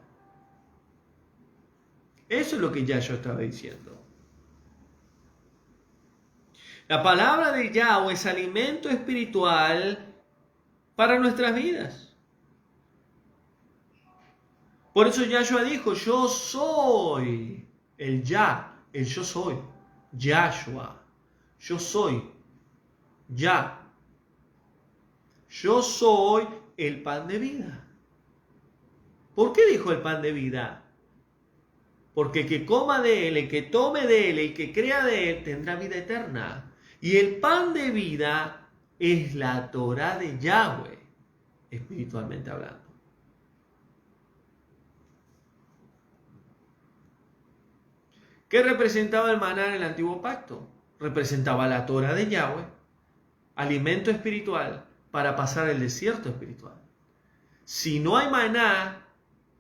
A: Eso es lo que Yahshua estaba diciendo. La palabra de Yahweh es alimento espiritual para nuestras vidas. Por eso Yahshua dijo, yo soy el yo soy, Yahshua, yo soy, yo soy el pan de vida. ¿Por qué dijo el pan de vida? Porque el que coma de él, el que tome de él, el que crea de él, tendrá vida eterna. Y el pan de vida es la Torá de Yahweh, espiritualmente hablando. ¿Qué representaba el maná en el antiguo pacto? Representaba la Torá de Yahweh, alimento espiritual para pasar el desierto espiritual. Si no hay maná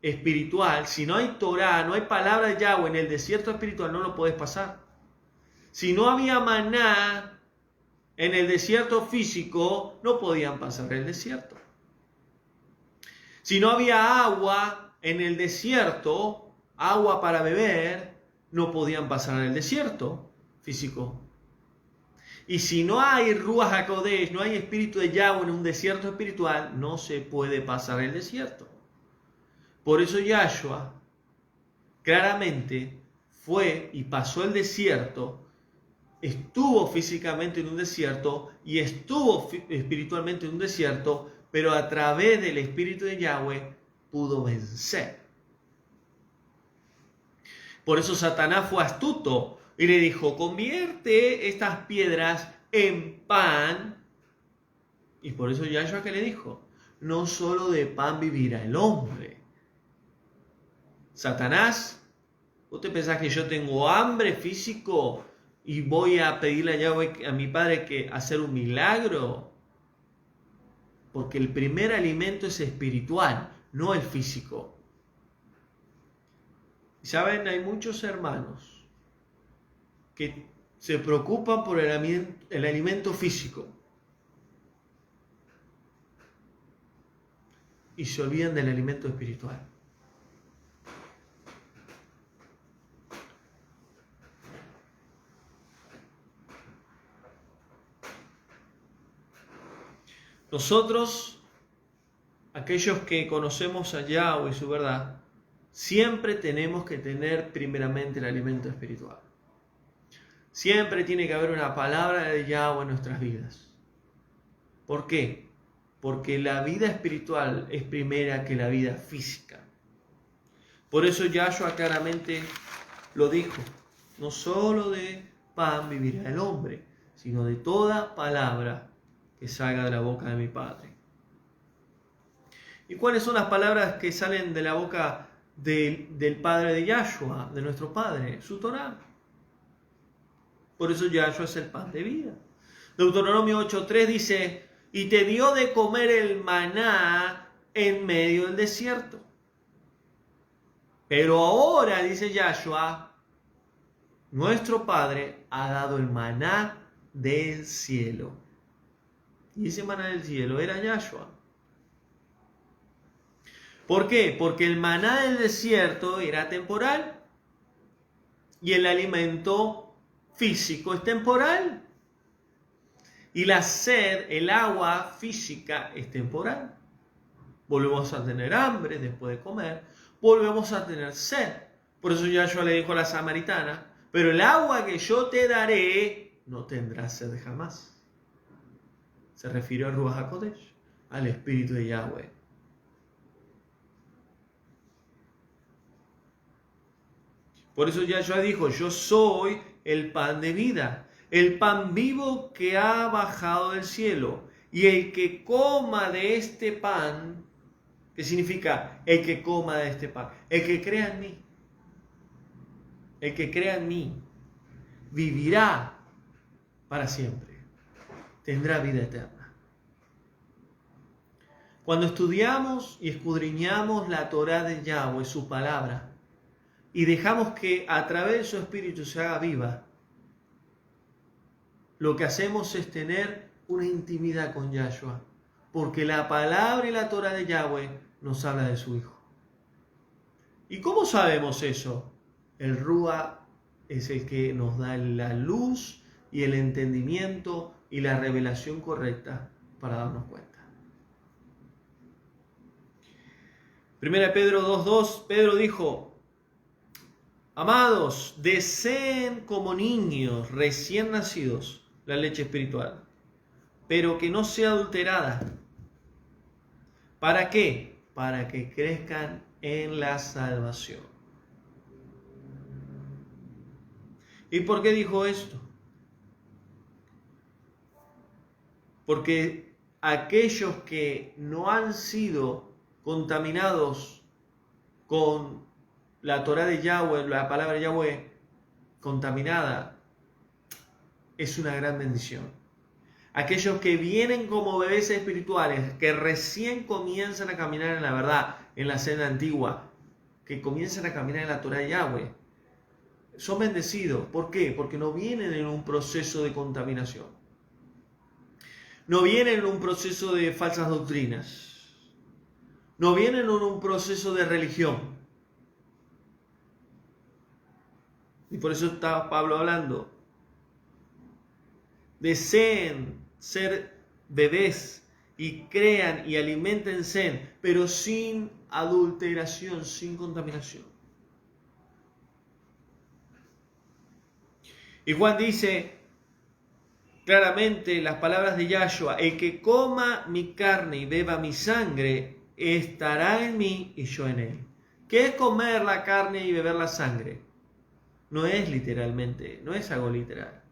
A: espiritual, si no hay Torá, no hay palabra de Yahweh en el desierto espiritual, no lo puedes pasar. Si no había maná en el desierto físico, no podían pasar el desierto. Si no había agua en el desierto, agua para beber, no podían pasar el desierto físico. Y si no hay Ruach HaKodesh, no hay espíritu de Yahweh en un desierto espiritual, no se puede pasar el desierto. Por eso Yahshua claramente fue y pasó el desierto, estuvo físicamente en un desierto y estuvo espiritualmente en un desierto, pero a través del espíritu de Yahweh pudo vencer. Por eso Satanás fue astuto y le dijo, convierte estas piedras en pan. Y por eso Yahshua que le dijo, no solo de pan vivirá el hombre. Satanás, ¿vos te pensás que yo tengo hambre físico y voy a pedirle a Yahweh, a mi Padre, que hacer un milagro? Porque el primer alimento es espiritual, no el físico. ¿Saben? Hay muchos hermanos que se preocupan por el alimento físico y se olvidan del alimento espiritual. Nosotros, aquellos que conocemos a Yahweh y su verdad, siempre tenemos que tener primeramente el alimento espiritual. Siempre tiene que haber una palabra de Yahweh en nuestras vidas. ¿Por qué? Porque la vida espiritual es primera que la vida física. Por eso Yahshua claramente lo dijo. No solo de pan vivirá el hombre, sino de toda palabra que salga de la boca de mi Padre. ¿Y cuáles son las palabras que salen de la boca del Padre de Yahshua, de nuestro Padre? Su Torá. Por eso Yahshua es el pan de vida. Deuteronomio 8:3 dice, y te dio de comer el maná en medio del desierto. Pero ahora, dice Yahshua, nuestro Padre ha dado el maná del cielo. Y ese maná del cielo era Yahshua. ¿Por qué? Porque el maná del desierto era temporal y el alimento físico es temporal. Y la sed, el agua física es temporal. Volvemos a tener hambre después de comer, volvemos a tener sed. Por eso Yahshua le dijo a la samaritana, pero el agua que yo te daré no tendrás sed jamás. Se refirió al Ruach HaKodesh, al Espíritu de Yahweh. Por eso Yahshua dijo, yo soy el pan de vida, el pan vivo que ha bajado del cielo. Y el que coma de este pan, ¿qué significa el que coma de este pan? El que crea en mí. El que crea en mí vivirá para siempre. Tendrá vida eterna. Cuando estudiamos y escudriñamos la Torá de Yahweh, su palabra, y dejamos que a través de su espíritu se haga viva, lo que hacemos es tener una intimidad con Yahshua, porque la palabra y la Torá de Yahweh nos habla de su Hijo. ¿Y cómo sabemos eso? El Rúa es el que nos da la luz y el entendimiento y la revelación correcta para darnos cuenta. 1 Pedro 2:2, Pedro dijo: amados, deseen como niños recién nacidos la leche espiritual, pero que no sea adulterada. ¿Para qué? Para que crezcan en la salvación. ¿Y por qué dijo esto? Porque aquellos que no han sido contaminados con la Torá de Yahweh, la palabra de Yahweh contaminada, es una gran bendición. Aquellos que vienen como bebés espirituales, que recién comienzan a caminar en la verdad, en la senda antigua, que comienzan a caminar en la Torá de Yahweh, son bendecidos. ¿Por qué? Porque no vienen en un proceso de contaminación. No vienen en un proceso de falsas doctrinas. No vienen en un proceso de religión. Y por eso está Pablo hablando. Deseen ser bebés y crean y aliméntense, pero sin adulteración, sin contaminación. Y Juan dice claramente las palabras de Yahshua: el que coma mi carne y beba mi sangre estará en mí y yo en él. ¿Qué es comer la carne y beber la sangre? No es literalmente, no es algo literal.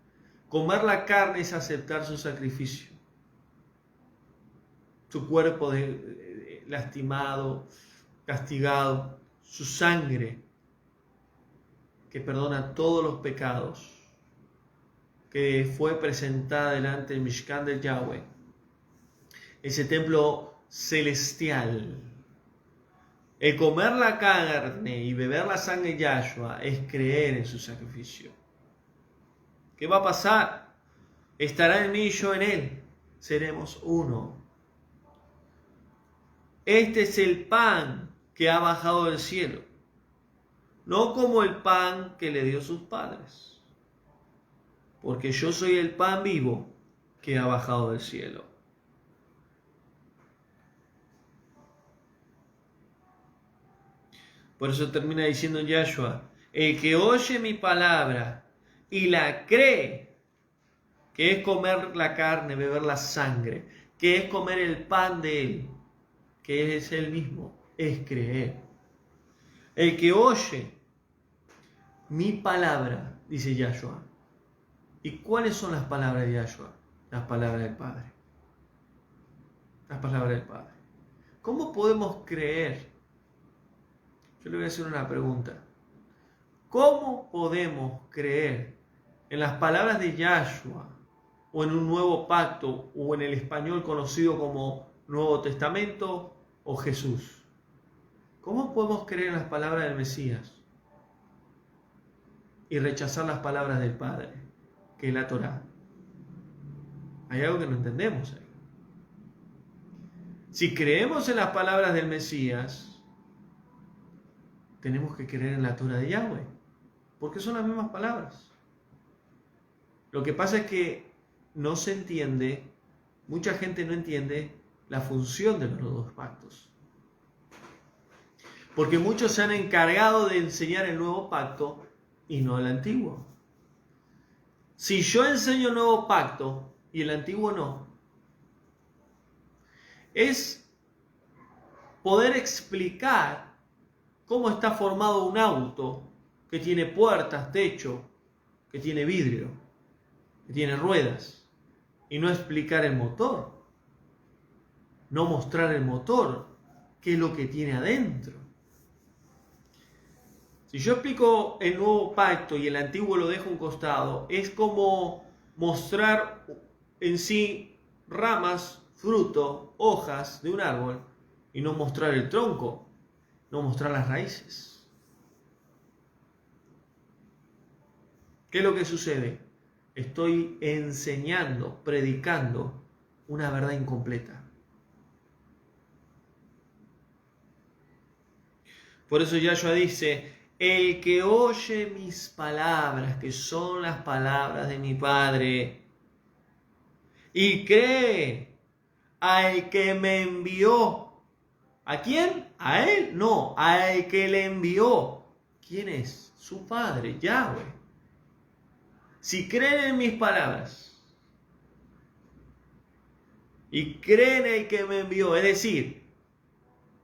A: Comer la carne es aceptar su sacrificio, su cuerpo lastimado, castigado, su sangre que perdona todos los pecados, que fue presentada delante del Mishkan de Yahweh, ese templo celestial. El comer la carne y beber la sangre de Yahshua es creer en su sacrificio. ¿Qué va a pasar? Estará en mí y yo en él. Seremos uno. Este es el pan que ha bajado del cielo, no como el pan que le dio sus padres, porque yo soy el pan vivo que ha bajado del cielo. Por eso termina diciendo Yahshua: el que oye mi palabra y la cree, que es comer la carne, beber la sangre, que es comer el pan de él, que es él mismo, es creer. El que oye mi palabra, dice Yahshua. ¿Y cuáles son las palabras de Yahshua? Las palabras del Padre. Las palabras del Padre. ¿Cómo podemos creer? Yo le voy a hacer una pregunta. ¿Cómo podemos creer en las palabras de Yahshua, o en un nuevo pacto, o en el español conocido como Nuevo Testamento o Jesús? ¿Cómo podemos creer en las palabras del Mesías y rechazar las palabras del Padre, que es la Torá? Hay algo que no entendemos ahí. Si creemos en las palabras del Mesías, tenemos que creer en la Torá de Yahweh, porque son las mismas palabras. Lo que pasa es que no se entiende, mucha gente no entiende la función de los dos pactos. Porque muchos se han encargado de enseñar el nuevo pacto y no el antiguo. Si yo enseño el nuevo pacto y el antiguo no, es poder explicar cómo está formado un auto que tiene puertas, techo, que tiene vidrio, que tiene ruedas, y no explicar el motor, no mostrar el motor, qué es lo que tiene adentro. Si yo explico el nuevo pacto y el antiguo lo dejo a un costado, es como mostrar en sí ramas, fruto, hojas de un árbol, y no mostrar el tronco, no mostrar las raíces. ¿Qué es lo que sucede? Estoy enseñando, predicando una verdad incompleta. Por eso Yahshua dice: El que oye mis palabras, que son las palabras de mi Padre, y cree al que me envió. ¿A quién? ¿A él? No, al que le envió. ¿Quién es? Su Padre, Yahweh. Si creen en mis palabras y creen el que me envió, es decir,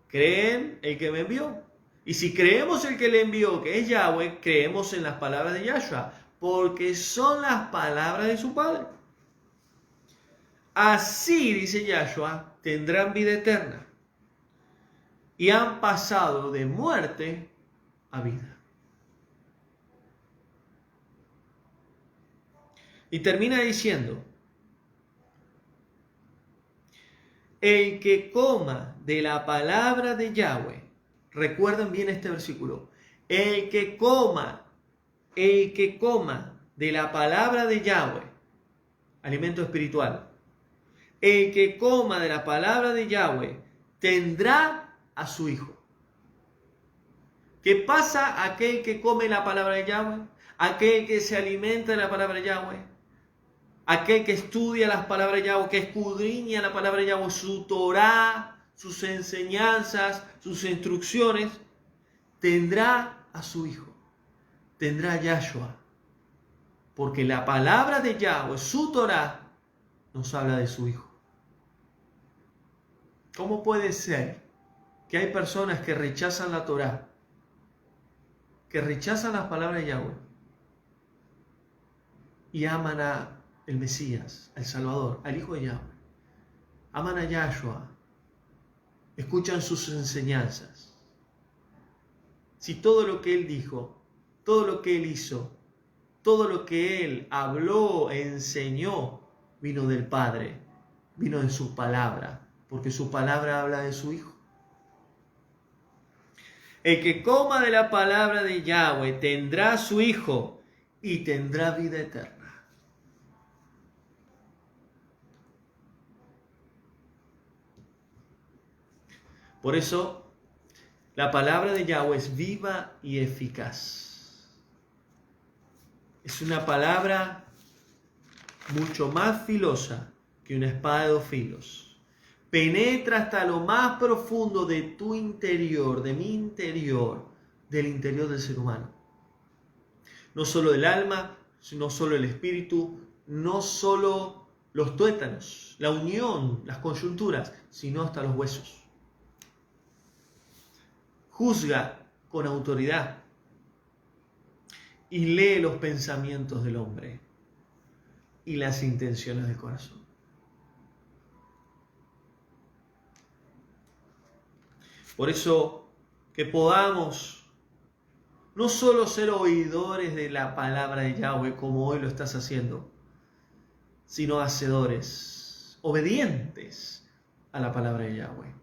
A: creen el que me envió. Y si creemos el que le envió, que es Yahweh, creemos en las palabras de Yahshua, porque son las palabras de su Padre. Así, dice Yahshua, tendrán vida eterna y han pasado de muerte a vida. Y termina diciendo, el que coma de la palabra de Yahweh, recuerden bien este versículo, el que coma de la palabra de Yahweh, alimento espiritual, el que coma de la palabra de Yahweh tendrá a su hijo. ¿Qué pasa a aquel que come la palabra de Yahweh? Aquel que se alimenta de la palabra de Yahweh. Aquel que estudia las palabras de Yahweh, que escudriña la palabra de Yahweh, su Torah, sus enseñanzas, sus instrucciones, tendrá a su hijo, tendrá a Yahshua. Porque la palabra de Yahweh, su Torah, nos habla de su hijo. ¿Cómo puede ser que hay personas que rechazan la Torah, que rechazan las palabras de Yahweh y aman a el Mesías, al Salvador, al Hijo de Yahweh? Aman a Yahshua, escuchan sus enseñanzas. Si todo lo que Él dijo, todo lo que Él hizo, todo lo que Él habló, enseñó, vino del Padre, vino de su palabra, porque su palabra habla de su Hijo. El que coma de la palabra de Yahweh tendrá a su Hijo y tendrá vida eterna. Por eso, la palabra de Yahweh es viva y eficaz. Es una palabra mucho más filosa que una espada de 2 filos. Penetra hasta lo más profundo de tu interior, de mi interior, del interior del ser humano. No solo el alma, no solo el espíritu, no solo los tuétanos, la unión, las coyunturas, sino hasta los huesos. Juzga con autoridad y lee los pensamientos del hombre y las intenciones del corazón. Por eso, que podamos no solo ser oidores de la palabra de Yahweh, como hoy lo estás haciendo, sino hacedores, obedientes a la palabra de Yahweh.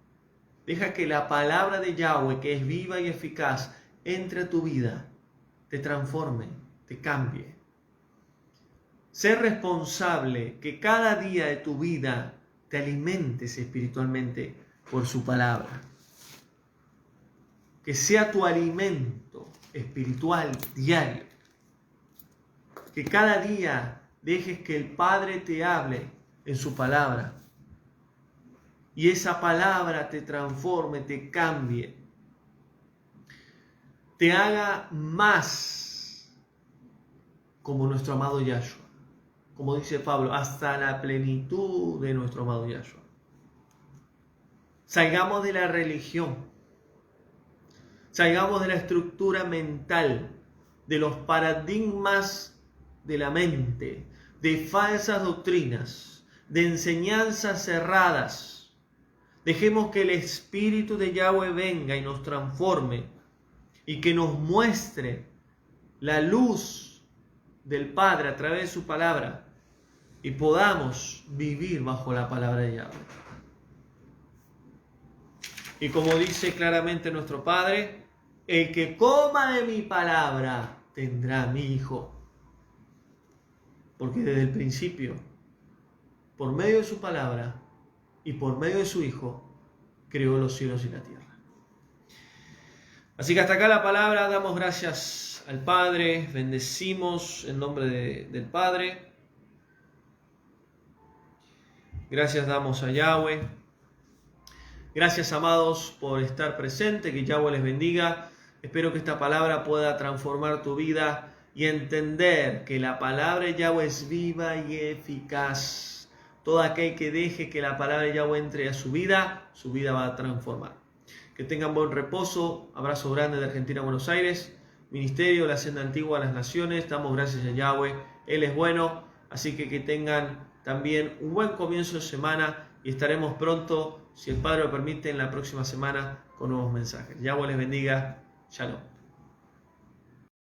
A: Deja que la palabra de Yahweh, que es viva y eficaz, entre a tu vida, te transforme, te cambie. Sé responsable que cada día de tu vida te alimentes espiritualmente por su palabra. Que sea tu alimento espiritual diario. Que cada día dejes que el Padre te hable en su palabra. Y esa palabra te transforme, te cambie. Te haga más como nuestro amado Yahshua. Como dice Pablo, hasta la plenitud de nuestro amado Yahshua. Salgamos de la religión. Salgamos de la estructura mental, de los paradigmas de la mente, de falsas doctrinas, de enseñanzas cerradas. Dejemos que el Espíritu de Yahweh venga y nos transforme y que nos muestre la luz del Padre a través de su palabra y podamos vivir bajo la palabra de Yahweh. Y como dice claramente nuestro Padre, el que coma de mi palabra tendrá a mi Hijo. Porque desde el principio, por medio de su palabra y por medio de su Hijo, creó los cielos y la tierra. Así que hasta acá la palabra, damos gracias al Padre, bendecimos en nombre del Padre. Gracias damos a Yahweh. Gracias, amados, por estar presente, que Yahweh les bendiga. Espero que esta palabra pueda transformar tu vida y entender que la palabra de Yahweh es viva y eficaz. Todo aquel que deje que la palabra de Yahweh entre a su vida va a transformar. Que tengan buen reposo. Abrazo grande de Argentina a Buenos Aires. Ministerio de la Senda Antigua a las Naciones. Damos gracias a Yahweh. Él es bueno. Así que tengan también un buen comienzo de semana y estaremos pronto, si el Padre lo permite, en la próxima semana con nuevos mensajes. Yahweh les bendiga. Shalom.